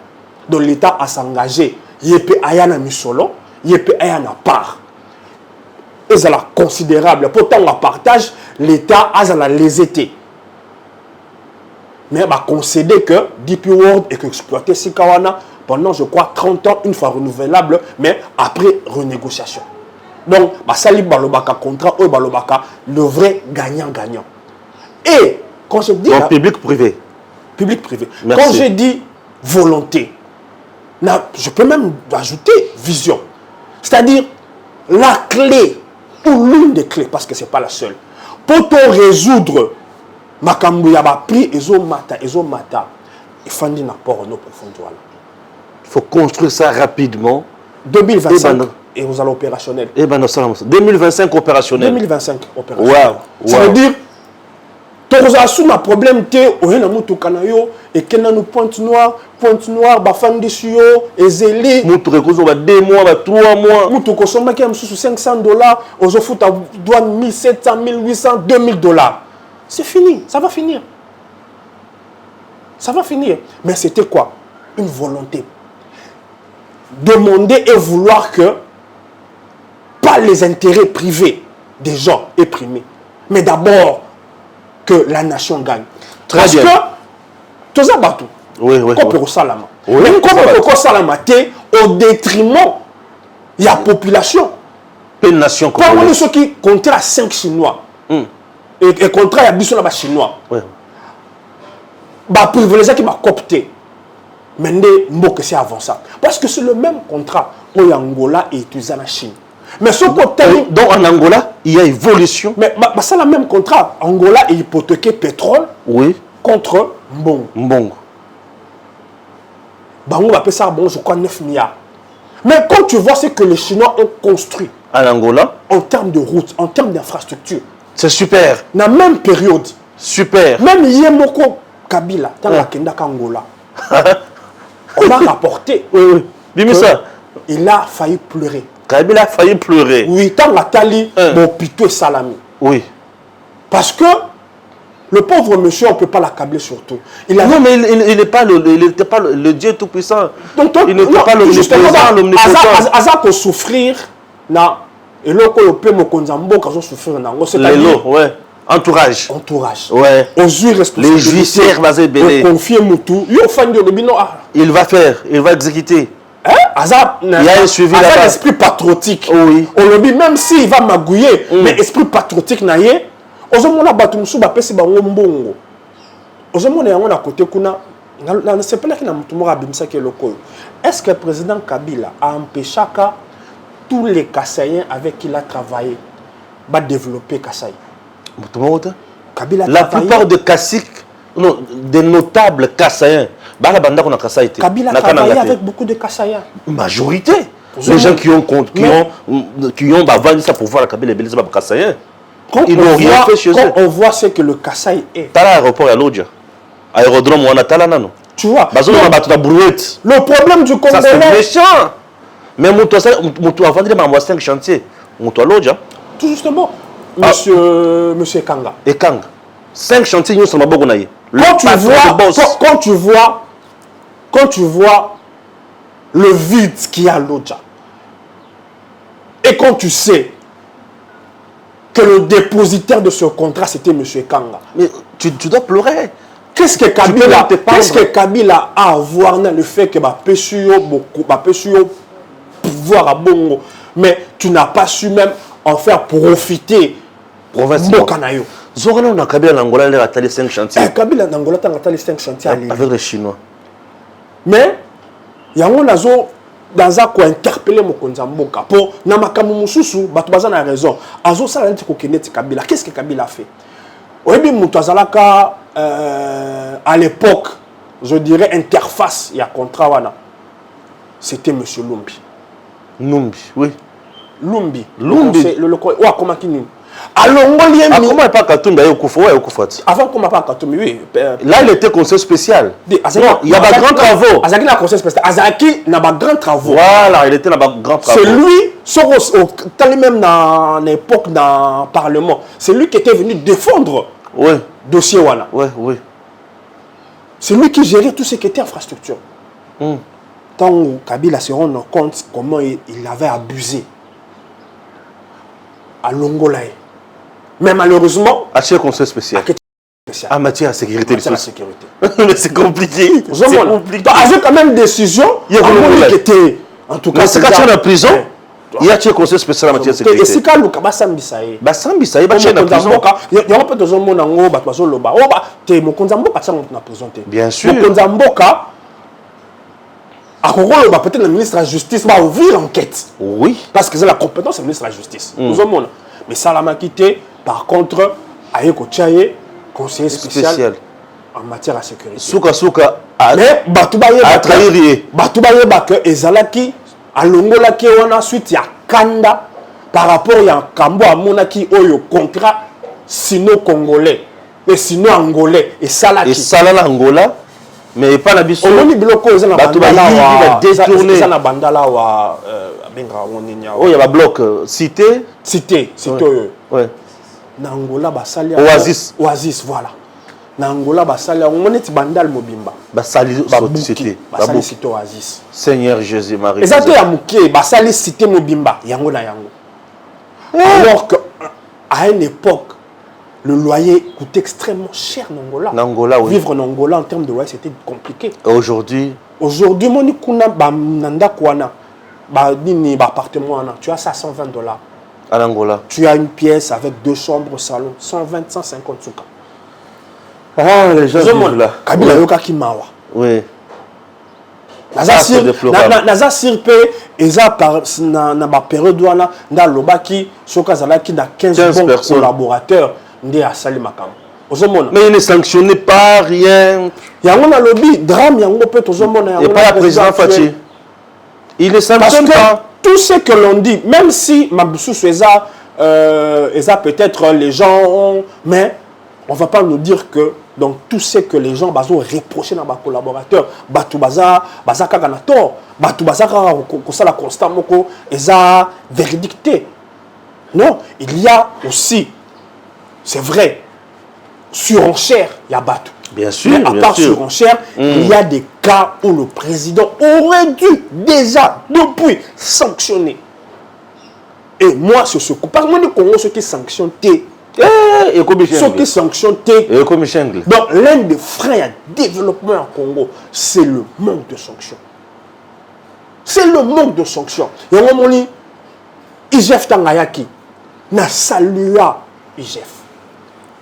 Donc l'État a s'engagé. Il y a un misolo, il y a un part. Et c'est considérable. Pourtant, on partage, l'État a la lésété. Mais on va concéder que DP World est exploité Sikawana pendant, je crois, 30 ans, une fois renouvelable, mais après renégociation. Donc, Sali Balobaka contrat, Balobaka, le vrai gagnant-gagnant. Et, quand je dis...
public-privé.
Public-privé.
Merci.
Quand je dis volonté, je peux même ajouter vision. C'est-à-dire, la clé, ou l'une des clés, parce que ce n'est pas la seule, pour résoudre Makambu Yaba prix, Ezomata, il faut dire n'importe nos profondeurs.
Il faut construire ça rapidement.
2025 et vous allez opérationnel.
2025 opérationnel.
2025 opérationnel.
Wow.
Ça veut dire tu as un problème et que nous pointe noire, bafandi suyo, ezeli.
Nous avons 2 mois, 3 mois.
Nous consommons $500, aux offres douane 1700, 1800, $2000. C'est fini, ça va finir. Ça va finir. Mais c'était quoi? Une volonté. Demander et vouloir que pas les intérêts privés des gens éprimés, mais d'abord que la nation gagne. Parce que tout ça bateau.
Oui.
Même comme on salama au détriment il y a population.
Une nation
comme on ceux qui contrat 5 Chinois et contrat à biso là Chinois. Bah privilégié qui m'a coopté. Mais que c'est avançable. Parce que c'est le même contrat où Angola est utilisé en Chine. Mais ce côté.
Donc en Angola, il y a évolution.
Mais c'est le même contrat. Angola est hypothéqué pétrole contre Mbongo. Bango va payer ça, je crois, 9 milliards. Mais quand tu vois ce que les Chinois ont construit
en Angola,
en termes de routes, en termes d'infrastructures,
c'est super.
Dans la même période,
super.
Même Yemoko Kabila, dans la Kendaka Angola. On a rapporté. Il a failli pleurer.
Kabila a failli pleurer.
Oui, tant la Tali, mon pito et salami.
Oui.
Parce que le pauvre monsieur, on ne peut pas l'accabler surtout.
Non, mais il n'était pas le Dieu tout-puissant. Il n'était pas l'omnipotent.
Aza pour souffrir, et là, quand on peut me konzambo, quand on souffrir,
c'est-à-dire entourage.
Ouais. Aux yeux
les juicières vont se
confier Moutou.
Il va faire, il va exécuter.
Il y a un suivi là-bas. Il y a l'esprit patriotique.
Oui.
On le dit, même s'il va magouiller, mais esprit patriotique, est-ce que le président Kabila a empêché tous les Kassaïens avec qui il a travaillé de développer Kassaï?
La plupart des Kassik, non, des notables Kassaïens,
Kabila a travaillé avec beaucoup de Kassaïens.
Majorité. Les gens qui ont vendu ça pour voir la Kabila et Beleza Bakassayen.
Quand
Ils n'ont rien fait chez eux.
on voit ce que le Kassai est.
T'as l'aéroport à Lodja. Aérodrome, on a Talanano.
Tu vois.
Le
problème du
ça c'est
Congolais.
méchant. Mais Moutou a vendu ma 5 chantiers. Moutou à Lodja.
Tout justement. Monsieur Kanga.
Et Kanga. 5 chantiers, nous sommes à Bogonaï.
Quand tu vois le vide qu'il y a à Lodja, et quand tu sais que le dépositaire de ce contrat, c'était M. Kanga.
Mais tu dois pleurer.
Qu'est-ce que Kabila a à voir dans le fait que pouvoir à Bongo, mais tu n'as pas su même en faire profiter Mbokanayo.
Zorana, on a Kabila en Angola, il a atteint 5 chantiers.
Kabila en Angola, il a atteint 5 chantiers.
Avec les Chinois.
Mais, il y a dans un quoi interpeller Mokonza Mboka pour Namakamu Mususu, Batubaza a raison. Azo Salanti Kokeneti Kabila. Qu'est-ce que Kabila a fait? Oyebi Moutazalaka, à l'époque, je dirais interface, il y a contrat wana. C'était M. Lumbi.
Lumbi, oui.
Lumbi.
Le
comment qui nous? Comment
pas Katumbi
avant comment pas Katumbi, oui.
Là, il était conseil spécial. Il y a des grands travaux.
Azaki n'a conseil spécial. Azaki n'a pas grand travaux.
Voilà, il était dans les grands travaux.
C'est lui, même dans l'époque dans le Parlement, c'est lui qui était venu défendre le dossier Wana.
Oui.
C'est lui qui gérait tout ce qui était infrastructure. Tant que Kabila se rend compte comment il avait abusé à Longolaï. Mais malheureusement,
à ce conseil spécial. En matière de sécurité. Mais c'est compliqué.
C'est compliqué. Avec quand même décision, il y a qui était. En tout cas,
c'est quand tu es en prison, il y a un conseil spécial en matière de sécurité.
Et si quand le Kabasambisaï.
Basambisaï, il y a en prison.
Il y a un peu de gens qui ont été en prison.
Bien sûr.
Mokonzamboka, peut-être le ministre de la Justice va ouvrir l'enquête.
Oui.
Parce que c'est la compétence du ministre de la Justice. Mais ça l'a quitté. Par contre, Ayeko Tchaye, conseiller spécial en matière de sécurité.
Souka.
Mais Batoubaye Bake Ezalaki, à Longolaki, on a suite, il y a Kanda par rapport à Kambo à Monaki, au contrat sino-congolais, et sino-angolais, et Salaki.
Et Salala Angola, mais pas la biso.
On a bloqué, il
a détourné.
Il y a bandala
il y a un bloc cité.
Cité.
Oui.
Nangola basali
Oasis,
voilà. Nangola basali on est bandal mobimba.
Basali cité.
Basali cité Oasis.
Seigneur Jésus Marie.
Exactement ya muké basali cité mobimba yango na yango. Alors que à une époque le loyer coûtait extrêmement cher en Angola.
Oui.
Vivre en Angola en termes de loyer c'était compliqué.
Aujourd'hui
moni kuna ba nanda kwana ba nini ba appartement tu as ça $120.
En Angola.
Tu as une pièce avec 2 chambres, salon, 120, 150 souka.
Ah, les gens vivent là.
Kabila yoka ki mawa.
Oui.
Naza sirpe, eza na ba période wana nda lobaki soka zalaki na 15 bons collaborateurs ndé a sali makam.
Mais il ne sanctionnait pas rien.
Yango na lobby drame yango peut tozomona yango.
Et pas la président Fati. Il ne sanctionne pas.
Tout ce que l'on dit, même si Maboussou Sueza, peut-être les gens, mais on ne va pas nous dire que donc tout ce que les gens ont reproché dans leurs collaborateurs, Batoubaza, Kaganator, Batoubaza, Kosala Constant Moko, eza véridicté. Non, il y a aussi, c'est vrai, surenchère, il y a Batou.
Bien sûr,
mais à part surenchère, il y a des cas où le président aurait dû déjà, depuis, sanctionner. Et moi, c'est ce coup. Parce que moi, le Congo, ceux qui sanctionnent, ceux qui sanctionnent, donc l'un des freins à développement au Congo, c'est le manque de sanctions. C'est le manque de sanctions. Et on m'a dit, IGF Tangayaki n'a salué IGF.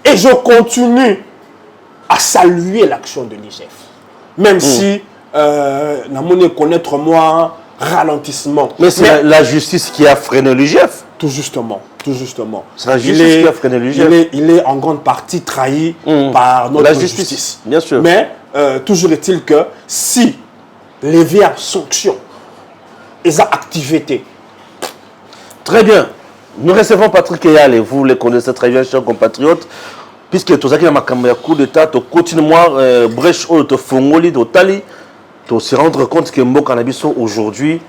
Et je continue à saluer l'action de l'IGF. Même si, n'a pas connaître moi, ralentissement.
Mais c'est la justice qui a freiné l'IGF.
Tout justement.
C'est la justice qui a freiné l'IGF.
Il est en grande partie trahi par notre justice.
Bien sûr.
Mais toujours est-il que si les vieilles sanctions les activités.
Très bien. Nous recevons Patrick Eyal et vous le connaissez très bien, chers compatriotes. Puisque tout ça qui est un coup d'État, tu continues brèche au Fongoli, au Tali, tu se rendre compte que Mbo Cannabiso aujourd'hui,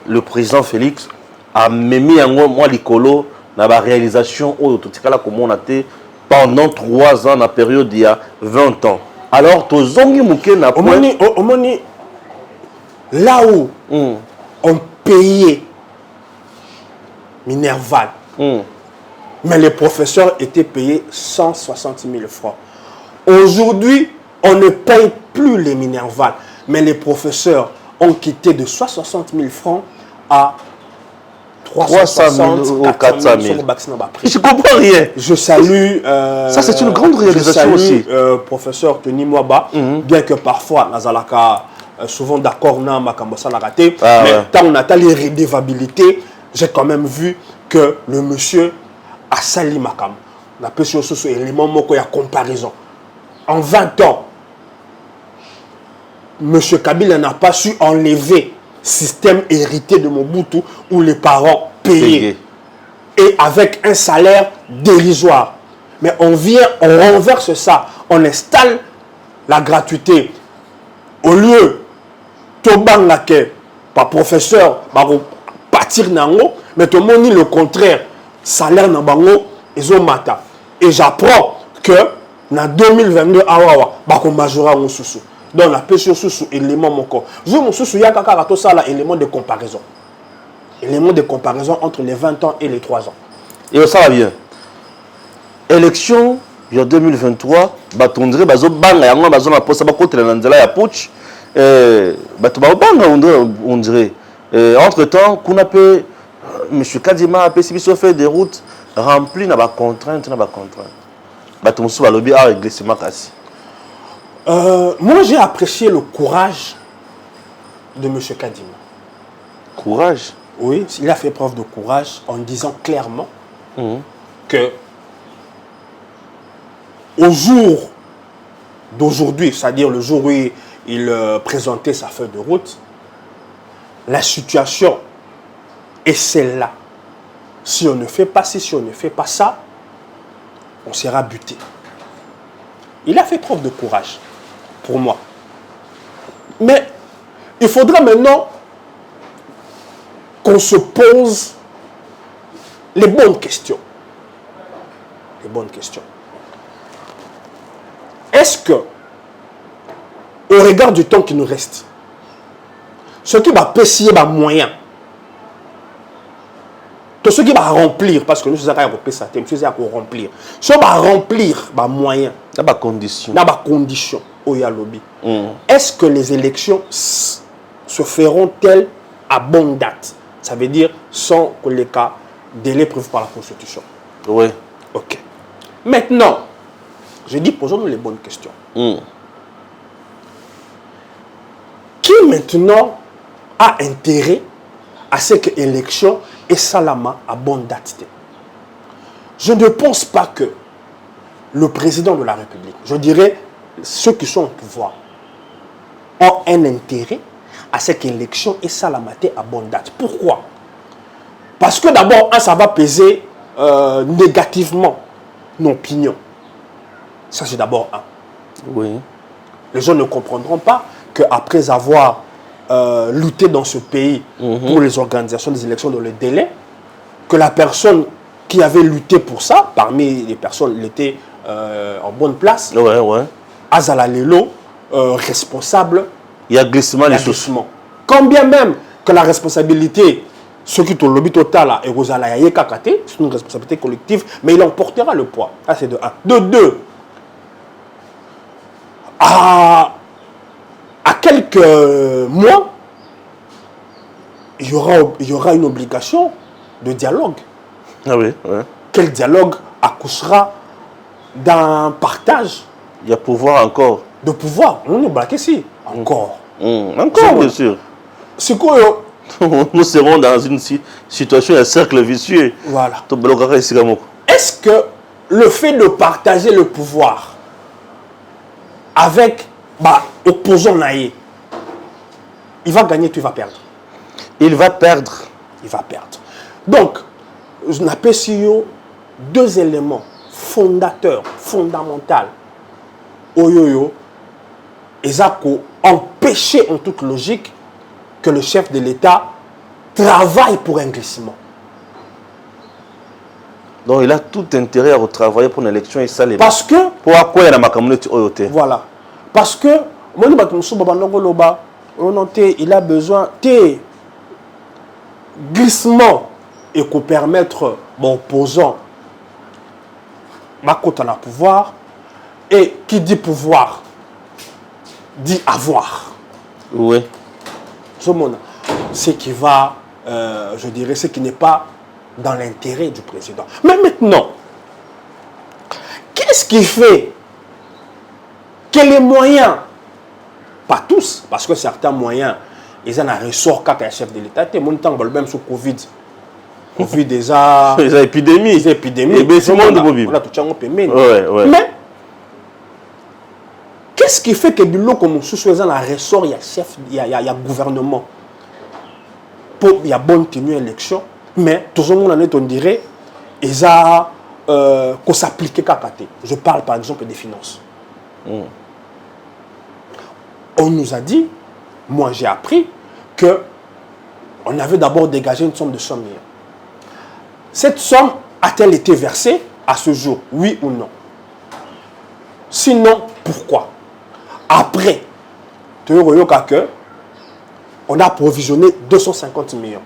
le président Félix a mis un mois l'icolo dans la réalisation au tout cas comme on a été pendant 3 ans dans la période d'il y a 20 ans. Alors, tu zongi mouké na
Omoni, là où on payait Minerval, mais les professeurs étaient payés 160 000 francs. Aujourd'hui, on ne paye plus les Minerval, mais les professeurs ont quitté de 60 000 francs à 360 000 ou 400 000.
Je ne comprends rien.
Je salue...
ça, c'est une grande réalisation aussi.
Professeur Tony Mwaba, bien que parfois, Nazalaka, souvent d'accord, Makambosa l'a raté, mais tant on a les redevabilités, j'ai quand même vu que le monsieur a sali Makam. On a pu sur ce élément, il y a comparaison. En 20 ans, monsieur Kabila n'a pas su enlever le système hérité de Mobutu où les parents payaient. Et avec un salaire dérisoire. Mais on vient, on renverse ça. On installe la gratuité. Au lieu, Tobangake, par professeur, par partir nango, mais tout le monde dit le contraire. Salaire nango, ils ont mata. Et j'apprends que dans 2022, on majora mon sous. Donc la pêche sous élément mon corps. Je mon sous, il y a tout ça là, élément de comparaison. Élément de comparaison entre les 20 ans et les 3 ans.
Et ça va bien. Élection en 2023, batondre bazo banga yango bazo na posa ba contre la nzela ya putsch bato ba banga on dirait. Entre temps, kuna pe monsieur Kadima a fait faire des routes remplies na ba contraintes na ba contraintes. Bato musu ba lobby a régler ce makasi.
Moi j'ai apprécié le courage de monsieur Kadima.
Courage.
Oui, il a fait preuve de courage en disant clairement que au jour d'aujourd'hui, c'est-à-dire le jour où il présentait sa feuille de route, la situation est celle-là. Si on ne fait pas ci, si on ne fait pas ça, on sera buté. Il a fait preuve de courage, pour moi. Mais il faudra maintenant qu'on se pose les bonnes questions. Les bonnes questions. Est-ce que, au regard du temps qui nous reste, ce qui va payer les moyens, tout ce qui va remplir, parce que nous sommes à remplir, ce qui va remplir les moyens,
les conditions,
au Yalobi, est-ce que les élections se feront-elles à bonne date? Ça veut dire sans que les cas délai prévu par la Constitution.
Oui.
Ok. Maintenant, je dis, posons-nous les bonnes questions. Qui maintenant a intérêt à ce que l'élection est salama à bonne date? Je ne pense pas que le président de la République, je dirais ceux qui sont au pouvoir, ont un intérêt à ce que l'élection est salamatée à bonne date. Pourquoi? Parce que d'abord, ça va peser négativement l'opinion. Ça, c'est d'abord un.
Oui.
Les gens ne comprendront pas qu'après avoir lutté dans ce pays pour les organisations des élections dans le délai, que la personne qui avait lutté pour ça, parmi les personnes qui étaient en bonne place, Azala Lelo, responsable.
Il y a glissement les choses.
Quand bien même que la responsabilité, ce qui est au lobby total, c'est une responsabilité collective, mais il en portera le poids. Ça, c'est de 1. De 2, à quelques mois, il y aura une obligation de dialogue.
Ah oui, oui.
Quel dialogue accouchera d'un partage?
Il y a pouvoir encore.
De pouvoir. On n'est pas ici. Encore.
Encore, bien sûr.
C'est quoi?
Nous serons dans une situation de cercle vicieux.
Voilà.
Est-ce
que le fait de partager le pouvoir avec opposant naïe, il va gagner, tu vas perdre?
Il va perdre.
Il va perdre. Donc, je n'appelle deux éléments fondateurs, fondamentaux. Oyoyo, et ça empêcher en toute logique que le chef de l'État travaille pour un glissement.
Donc il a tout intérêt à retravailler pour une élection et ça les.
Parce que.
Pourquoi il y a ma communauté Oyote?
Voilà. Parce que, il a besoin de glissement et qu'on permettre mon opposant ma côte à la pouvoir. Et qui dit pouvoir dit avoir.
Oui.
Ce qui va, je dirais, ce qui n'est pas dans l'intérêt du président. Mais maintenant, qu'est-ce qui fait que les moyens, pas tous, parce que certains moyens, ils ont un ressort quand un chef de l'État, et mon temps, même sur Covid. Covid déjà.
Les épidémies.
Les épidémies.
Et bien, c'est monde de Bobby.
On a tout ça, on peut mener.
Ouais.
Mais, qu'est-ce qui fait que Bilo, comme sous un ressort, il y a chef, il y a gouvernement. Il y a bonne tenue élection, mais tout le monde on dirait, ils ont qu'on s'applique qu'à côté. Je parle par exemple des finances. On nous a dit, moi j'ai appris, que on avait d'abord dégagé une somme de 100 millions. Cette somme a-t-elle été versée à ce jour, oui ou non? Sinon, pourquoi? Après, on a provisionné 250 millions.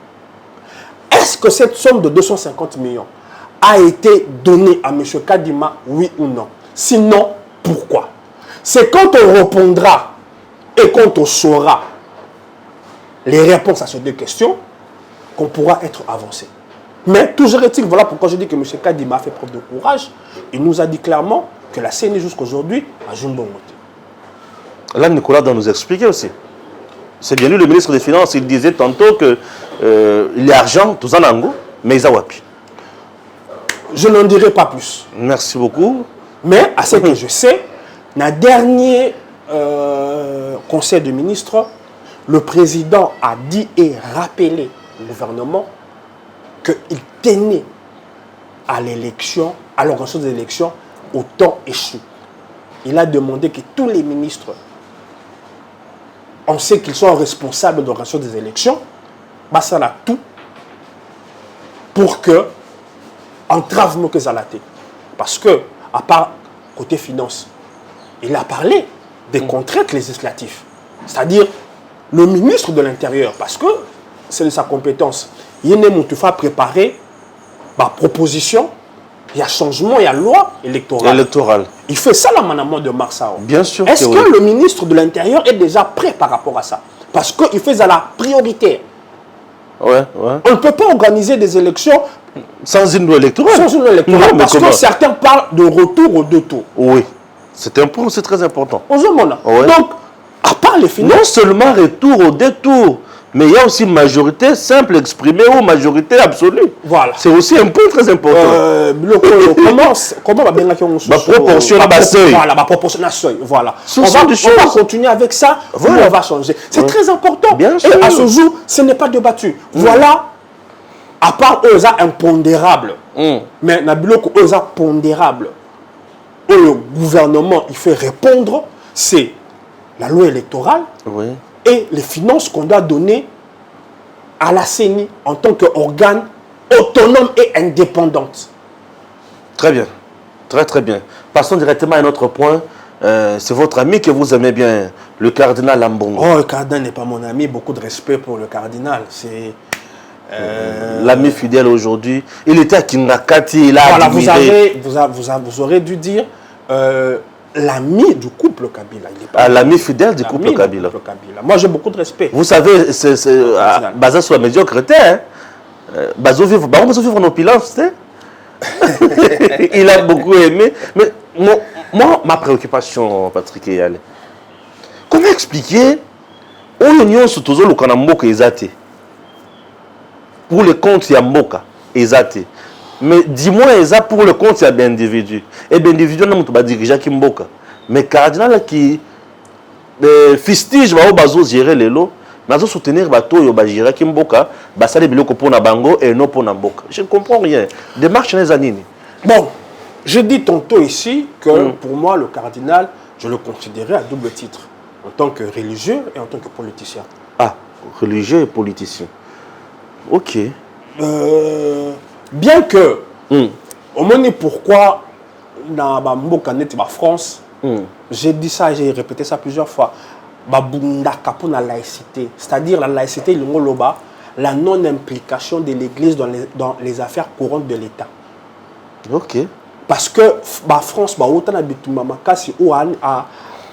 Est-ce que cette somme de 250 millions a été donnée à M. Kadima, oui ou non? Sinon, pourquoi? C'est quand on répondra et quand on saura les réponses à ces deux questions qu'on pourra être avancé. Mais toujours est-il, voilà pourquoi je dis que M. Kadima a fait preuve de courage. Il nous a dit clairement que la CENI jusqu'aujourd'hui a joué une bonne montée.
Là, Nicolas doit nous expliquer aussi. C'est bien lui, le ministre des Finances, il disait tantôt que l'argent, tout ça, mais ils ont wapi.
Je n'en dirai pas plus.
Merci beaucoup.
Mais à ce que je sais, dans le dernier conseil de ministres, le président a dit et rappelé au gouvernement qu'il tenait à l'élection, à l'organisation des élections, au temps échu. Il a demandé que tous les ministres, on sait qu'ils sont responsables de l'organisation des élections, bah ça a tout pour que entrave que ça l'a été. Parce que, à part côté finance, il a parlé des contraintes législatives. C'est-à-dire le ministre de l'Intérieur, parce que c'est de sa compétence, il a préparé ma proposition, il y a changement, il y a loi électorale. Il fait ça l'amendement de Marsao.
Bien sûr.
Est-ce que le ministre de l'Intérieur est déjà prêt par rapport à ça? Parce qu'il fait ça la priorité.
Ouais.
On ne peut pas organiser des élections
sans une loi électorale.
Sans une loi électorale. Non, parce que certains parlent de retour aux deux tours.
Oui. C'est un point, c'est très important.
Ouais. Donc, à part les finances.
Non seulement retour aux deux tours, mais il y a aussi majorité simple exprimée ou majorité absolue.
Voilà.
C'est aussi un point très important.
Comment va bien la
proportion à seuil.
Voilà, ma proportion à seuil. Voilà.
On va
continuer avec ça, voilà. On va changer. C'est très important.
Bien sûr.
Et à ce jour, ce n'est pas débattu. Voilà, à part eux, impondérable. Mais Nabiloko, eux, pondérable. Le gouvernement, il fait répondre, c'est la loi électorale.
Oui.
Et les finances qu'on doit donner à la CENI en tant qu'organe autonome et indépendante.
Très bien. Très bien. Passons directement à un autre point. C'est votre ami que vous aimez bien, le cardinal Ambongo.
Oh, le cardinal n'est pas mon ami. Beaucoup de respect pour le cardinal. C'est...
l'ami fidèle aujourd'hui. Il était à Kinakati, il a admiré.
Vous aurez dû dire l'ami du couple Kabila.
L'ami fidèle du couple Kabila.
Moi, j'ai beaucoup de respect.
Vous savez, c'est basé sur la médiocrité. Bazo vivre en opulence. Il a beaucoup aimé. Mais moi, ma préoccupation, Patrick Eyale, comment expliquer où l'union se trouve au Kanamboka Ezate? Pour le compte, il y a Mboka Ezate. Mais dis-moi, Eza pour le compte, il y a bien individu. Et bien individu, on a dirigé qui Mboka. Mais cardinal qui fustige va au bazo gérer les lots. nazo soutenir bato yo bajira ki mboka basale biloko pona bango et non pona mboka. Je ne comprends rien. Démarche les anini.
Bon, je dis tantôt ici que pour moi le cardinal, je le considérais à double titre, en tant que religieux et en tant que politicien.
Ah, religieux et politicien. OK.
Bien que au moins pourquoi dans mboka net France, j'ai dit ça, j'ai répété ça plusieurs fois. Babundaka pour la laïcité, c'est-à-dire la laïcité, la non-implication de l'Église dans les affaires courantes de l'État.
OK.
Parce que la France,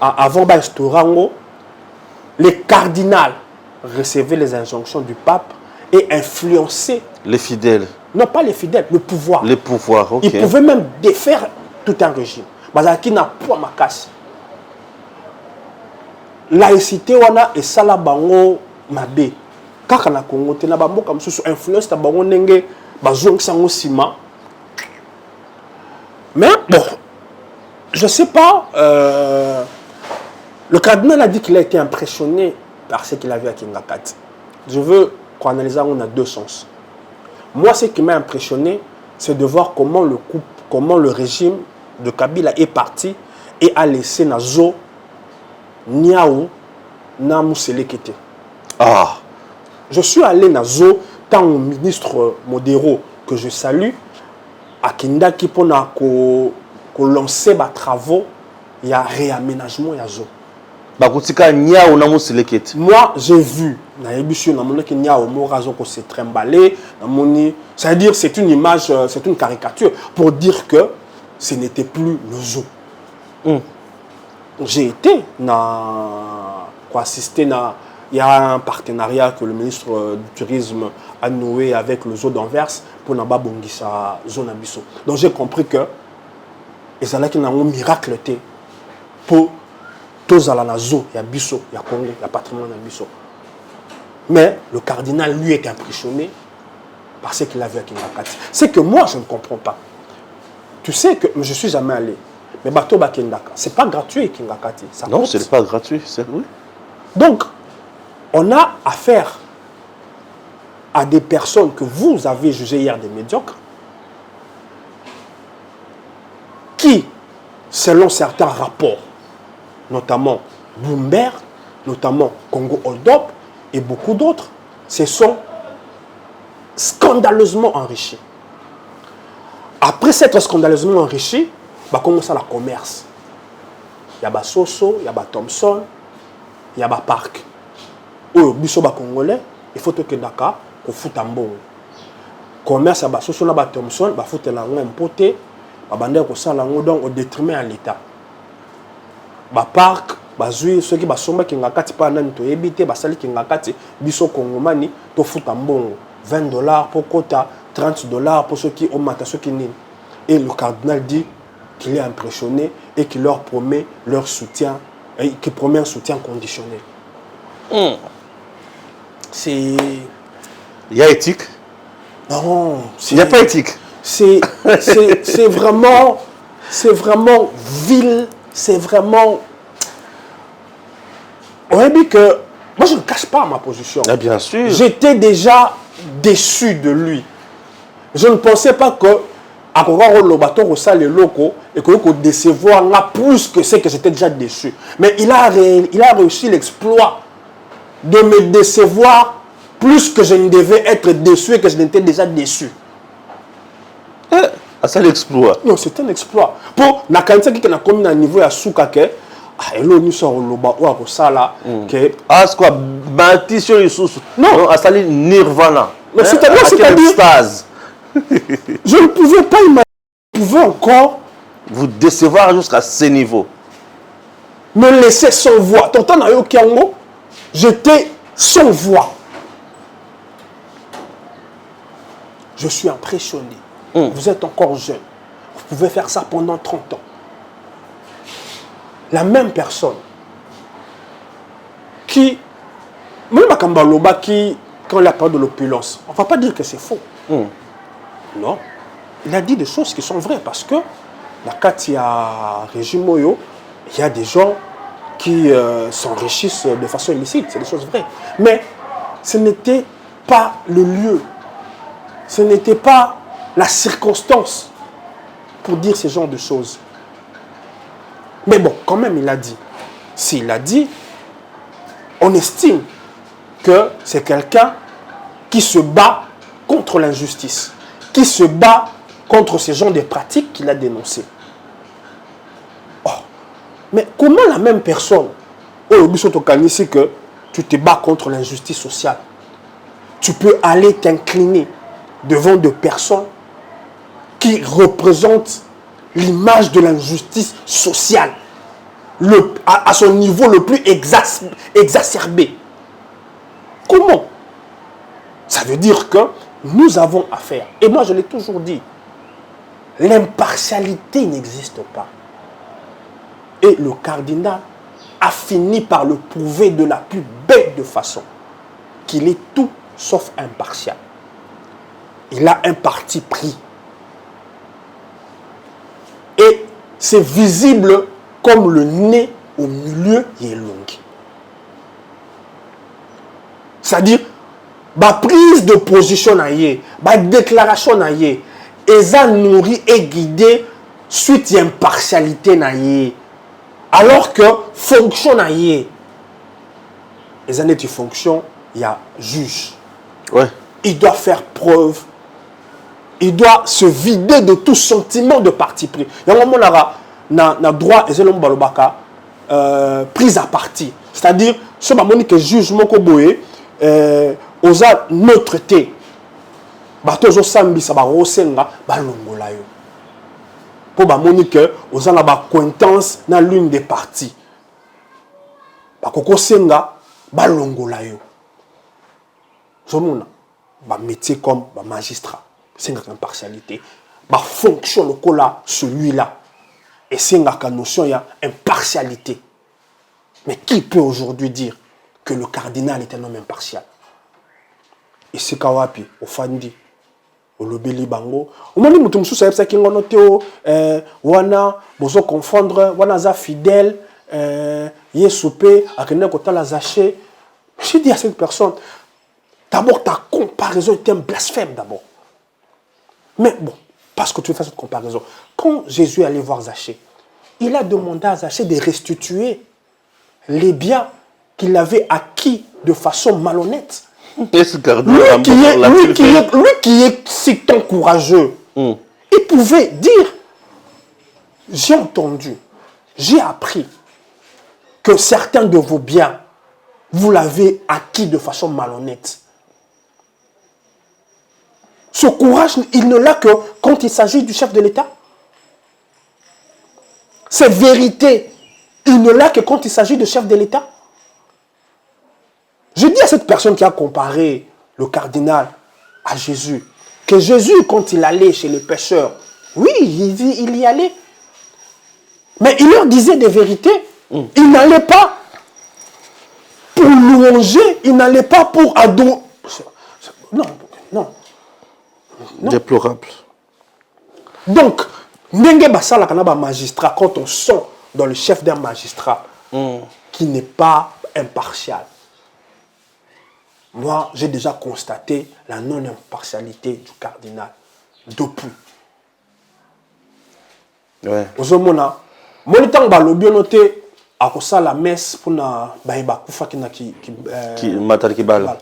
avant les cardinals recevaient les injonctions du pape et influençaient
les fidèles.
Non, pas les fidèles, le pouvoir.
Les pouvoirs, OK.
Ils pouvaient même défaire tout un régime. Bazaki n'a pas ma casse. Laïcité wana et sala bango mabe. Kaka na Congo te na bango comme sous influence ta bango nenge bazong sango sima. Mais bon, je sais pas. Le cardinal a dit qu'il a été impressionné par ce qu'il a vu à Kingakati. Je veux qu'on analyse ça, on a deux sens. Moi, ce qui m'a impressionné, c'est de voir comment le régime de Kabila est parti et a laissé Nazo Niaou Namuselekete.
Ah.
Je suis allé Nazo tant au ministre Modero que je salue à Kindaki pour lancer des travaux, il y a réaménagement Yazo. Moi, j'ai vu, c'est-à-dire c'est une image, c'est une caricature pour dire que ce n'était plus le zoo. J'ai été assisté, il y a un partenariat que le ministre du Tourisme a noué avec le zoo d'Anvers pour n'a pas bongisa zone abisso. Donc j'ai compris que et ça là qu'il y a un miracle pour tous à la zoo, il y a bisso, il y a Congo, il y a patrimoine à bisso. Mais le cardinal lui est impressionné par ce qu'il a vu à Kingakati. C'est que moi je ne comprends pas. Tu sais que je ne suis jamais allé. Mais bateau Bakendaka, c'est pas gratuit Kingakati.
Non, ce n'est pas gratuit, c'est oui.
Donc, on a affaire à des personnes que vous avez jugées hier des médiocres, qui, selon certains rapports, notamment Bloomberg, notamment Congo Hold Up et beaucoup d'autres, se sont scandaleusement enrichis. Après s'être scandaleusement enrichis, va commencer la commerce. Il y a Soso, il y a Thompson, il y a Park. Ou biso ba congolais, il faut que Dakar ko futa mbongo. Commerce ya Soso na Thompson, ba futa la ngo importé, ba bande ko sala ngo donc au détriment à l'état. Ba Park, ba zui ceux qui ba somba ki ngakati pa nani to ebité ba sali ki ngakati biso kongomani to futa mbongo. $20 pour quota, $30 pour ceux qui ont maté ceux qui nient. Et le cardinal dit qu'il est impressionné et qu'il leur promet leur soutien, et qu'il promet un soutien conditionnel. C'est...
Il y a éthique?
Non.
Il n'y a pas éthique.
C'est vraiment vil, c'est vraiment... On a dit que... Moi, je ne cache pas ma position.
Ah, bien sûr.
J'étais déjà déçu de lui. Je ne pensais pas que à le bateau les locaux et que décevoir là plus que ce que j'étais déjà déçu. Mais il a réussi l'exploit de me décevoir plus que je ne devais être déçu et que je n'étais déjà déçu.
C'est l'exploit.
Non, c'est un exploit. Pour Nakanisa qui a commis un niveau à Soukake, hello nous sommes au loba ou à Rosala que
ce quoi bâti sur les sources. Non, à salir Nirvana.
Mais c'est-à-dire je ne pouvais pas imaginer, je pouvais encore
vous décevoir jusqu'à ce niveau.
Me laisser sans voix. T'entends à Yokiango, j'étais sans voix. Je suis impressionné. Vous êtes encore jeune. Vous pouvez faire ça pendant 30 ans. La même personne qui, même à Kambaloba, qui, quand il a parlé de l'opulence, on ne va pas dire que c'est faux. Non. Il a dit des choses qui sont vraies parce que, dans le régime Moyo, il y a des gens qui s'enrichissent de façon illicite, c'est des choses vraies. Mais ce n'était pas le lieu, ce n'était pas la circonstance pour dire ce genre de choses. Mais bon, quand même, il a dit. S'il a dit, on estime que c'est quelqu'un qui se bat contre l'injustice, qui se bat contre ce genre de pratiques qu'il a dénoncées. Oh. Mais comment la même personne, ici que tu te bats contre l'injustice sociale, tu peux aller t'incliner devant des personnes qui représentent l'image de l'injustice sociale à son niveau le plus exacerbé. Comment? Ça veut dire que nous avons affaire, et moi je l'ai toujours dit, l'impartialité n'existe pas. Et le cardinal a fini par le prouver de la plus belle de façon, qu'il est tout sauf impartial. Il a un parti pris. Et c'est visible comme le nez au milieu est long. C'est-à-dire, ma prise de position, ma déclaration, eza nourri et guidé suite à impartialité. Alors que fonction, eza neti fonction, il y a juge.
Ouais.
Il doit faire preuve. Il doit se vider de tout sentiment de parti pris. Il y a un moment na droit et prise à partie. C'est-à-dire, ce moment que juge moko boye oza neutre te. Bato zo sambi sa ba rosenga ba longola yo. Pour ba moni que oza na ba acquaintance na l'une des parties. Ba koko senga ba longola yo. Zomona ba métier comme ba magistrat. C'est une impartialité. Ma fonction, le cola, celui-là. Et c'est une notion, il y a impartialité. Mais qui peut aujourd'hui dire que le cardinal est un homme impartial? Et c'est Kawapi, au Fandi, au Lobeli Bango. Au moment où nous sommes qui ont noté, wana, bozo confondre, wana za fidèle, yé soupé, à René Kotala Zaché. J'ai dit à cette personne, d'abord ta comparaison est un blasphème d'abord. Mais bon, parce que tu fais cette comparaison, quand Jésus allait voir Zachée, il a demandé à Zachée de restituer les biens qu'il avait acquis de façon malhonnête. Lui qui est si tant courageux, il pouvait dire, j'ai entendu, j'ai appris que certains de vos biens, vous l'avez acquis de façon malhonnête. Ce courage, il ne l'a que quand il s'agit du chef de l'État. Cette vérité, il ne l'a que quand il s'agit du chef de l'État. Je dis à cette personne qui a comparé le cardinal à Jésus, que Jésus, quand il allait chez les pêcheurs, oui, il y allait. Mais il leur disait des vérités. Il n'allait pas pour louanger, il n'allait pas pour adorer. Non, non. Non.
Déplorable.
Donc, Ndenge Basala Kanaba magistrat, quand on sent dans le chef d'un magistrat qui n'est pas impartial, moi, j'ai déjà constaté la non-impartialité du cardinal depuis.
Ouais.
Ozomona, monitant balobi noté à kosa la messe pour na baïba kufa qui
Matar Kibal.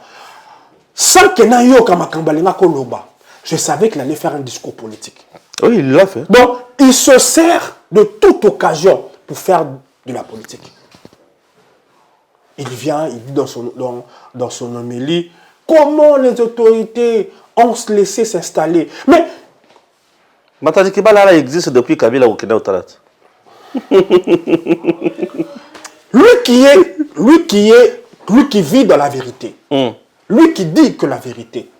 Sans que na yo kama kambalinga koloba. Je savais qu'il allait faire un discours politique.
Oui, il l'a fait.
Donc, il se sert de toute occasion pour faire de la politique. Il vient, il dit dans son homélie, comment les autorités ont laissé s'installer. Mais...
Matar Kibal, là, existe depuis Kabila au Kenya au Tarat.
Lui qui vit dans la vérité. Lui qui dit que la vérité.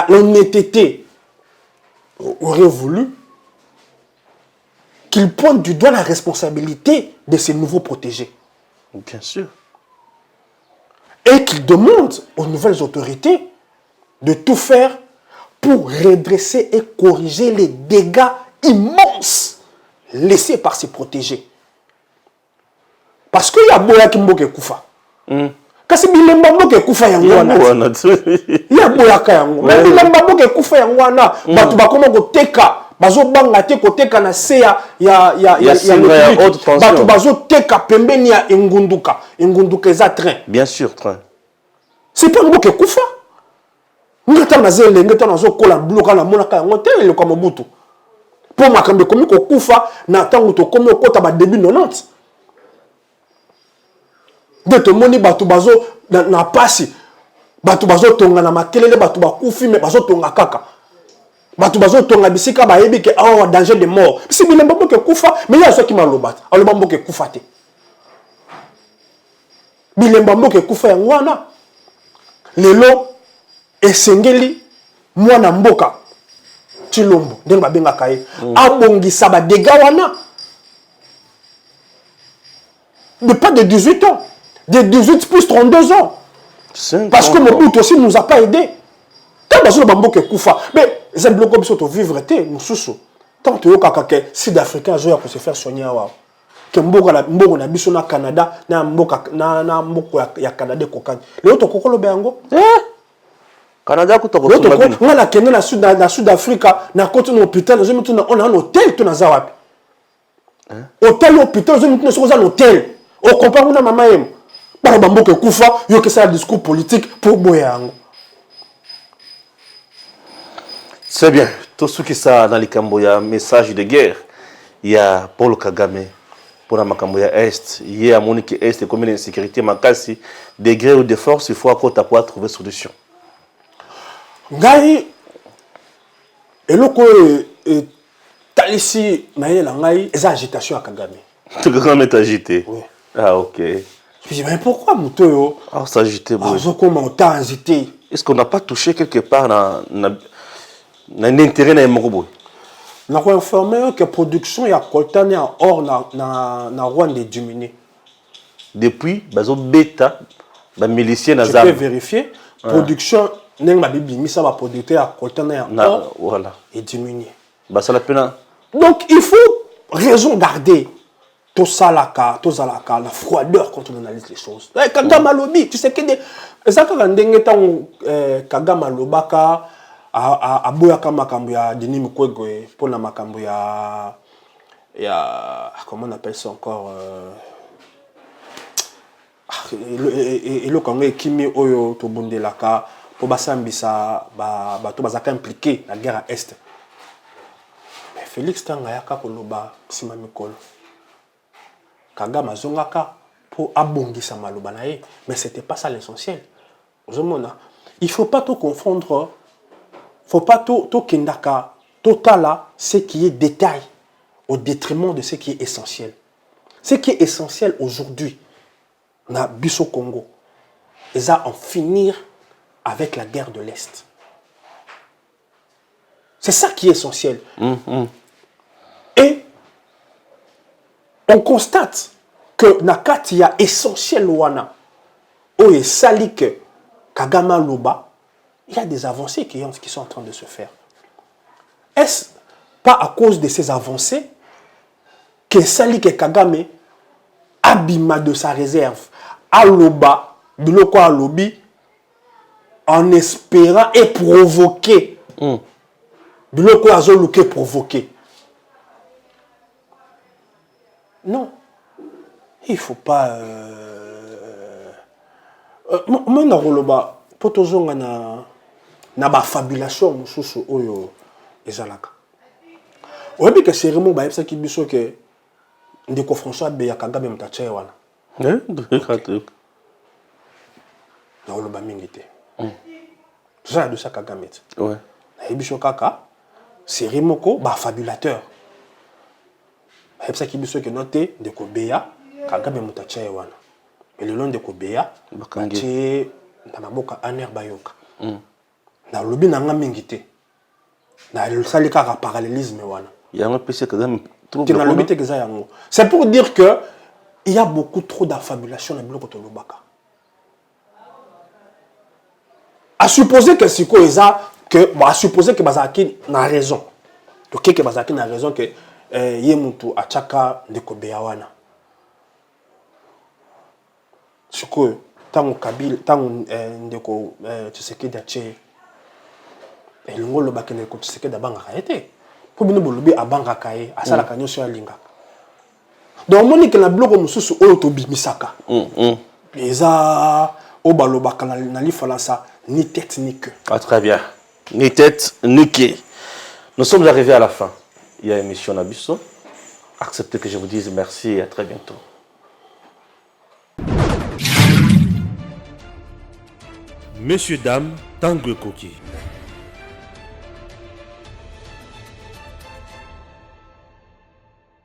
L'honnêteté aurait voulu qu'il pointe du doigt la responsabilité de ses nouveaux protégés.
Bien sûr.
Et qu'il demande aux nouvelles autorités de tout faire pour redresser et corriger les dégâts immenses laissés par ses protégés. parce que ya boya ki mboka ekufa kasi bilemba mboka ekufa yango wana ya boya ka yango mais bilemba mboka ekufa yango wana bato bakoma koteka bazobanga te koteka na se ya bato bazoteka pembeni ya engunduka eza train
bien sûr train
c'est pas mboka ekufa ngata mazele ngata nazokola bloka na monaka yango te le kwa mobutu po makambe komi kokufa na tango to komi okota ba début 90 de to moni bato bazo na pasi bato bazo tonga na makelele bato bakufi mais bazo tonga kaka bato bazo tonga bisika ba yebi ke awa danger de mort si bilemba mboka ekufa mais ya so ki maloba aloba mboka ekufa te bilemba mboka ekufa yango wana lelo esengeli mwana mboka Chilombo ndenge babengaka ye abongisa ba dégâts wana de pas de 18 ans de 18 plus 32 ans parce que Mobutu aussi nous a pas aidé tant bazo ba mboka ekufa mais ça bloque biso to vivre te mususu tant to yoka ke sud-africain zo ya ko se faire soigner wa ke mboka na biso na Canada na mboka ya Canada kokani leo to kokolo beyango
Canada kutoko tumabini
on a kende na Sud-Africa na côté na hôpital on a un hôtel to na zawapi hôtel hôpital on a un hôtel on compare na mama yem par bamboka kufa yo que ça discours politique pour boyango
c'est bien tout ce qui ça dans les Camboya message de guerre il y a Paul Kagame pour la Makamboya Est il y a Monique Est comme une insécurité makasi degré ou de force il faut à côté pour trouver solution
ngai eloko talisi na yela ngai eza agitation ya Kagame.
Kagame est agité.
Oui.
Ah ok.
Je dis mais pourquoi mutoyo
s'agiter bon.
Comment autant agité?
Est-ce qu'on n'a pas touché quelque part dans l'intérêt na mokobo?
Na ko informer que production ya coltan en or na Rwanda diminué.
Depuis bazo beta ba milicien na
Je
zam.
peux vérifier production neng ma bibi misa ba producteur ya coltan en or
voilà
et diminué.
Bah ça la peine.
Donc il faut raison garder tout ça la froideur quand on analyse les choses. Kagame lobby, tu sais que ça quand ndenge tango Kagame lobaka a boyaka makambo ya Denis Mukwege pour na makambo ya comment on appelle ça encore et le Congo kimi oyo to bundelaka pour basambisa ba to bazaka impliqué la guerre à est. Mais Félix Tangayaka koloba sima mikolo Kagame azongaka pour abongisa maloba na ye, mais c'était pas ça l'essentiel. Il faut pas tout confondre, faut pas tout kendaka, totala ce qui est détail au détriment de ce qui est essentiel. Ce qui est essentiel aujourd'hui na biso Congo, c'est en finir avec la guerre de l'Est. C'est ça qui est essentiel. Et on constate que nakati ya essentiel wana oye sali que Kagame loba, il y a des avancées qui sont en train de se faire. Est-ce pas à cause de ces avancées que sali que Kagame abima de sa réserve aloba biloko alobi en espérant et provoquer biloko azoluke provoquer. Non, il faut pas. Moi, na roloba, potozonga na ba fabulation mususu oyo ezalaka. Oyebi que c'est vraiment ba yebisa ki biso que ndeko François Beya Kagame mutache wana.
Na
roloba mingi te. Tout ça de ça Kagame.
Ouais.
Na yebisho kaka c'est remoko ba fabulateur. Hebsa ki biso ke note de ko beya Kagame mutache wana mais le long de ko beya bakangi na maboka aner bayoka na lobi na nga mingi te na sali ka parallélisme wana
il y a un PC Kagame trop
na lobi te keza yango c'est pour dire que il y a beaucoup trop d'affabulation na biloko to lobaka à supposer que siko eza que à supposer que bazaki na raison to que bazaki na raison que ye mutu achaka ndeko beya wana sikoyo ntango kabila ntango ndeko Tshisekedi atie elongo lobaki ndeko Tshisekedi abangaka ye te mpo bino bolobi abangaka ye asalaka nyonso alingaka donc omoni ke na biloko mosusu oyo tobimisaka eza oyo balobaka na lifalansa ni tête ni queue.
Ah, très bien. Ni tête ni queue. Nous sommes arrivés à la fin. Il y a émission Nabiso. Acceptez que je vous dise merci et à très bientôt.
Messieurs, dames, Tanguy Koki.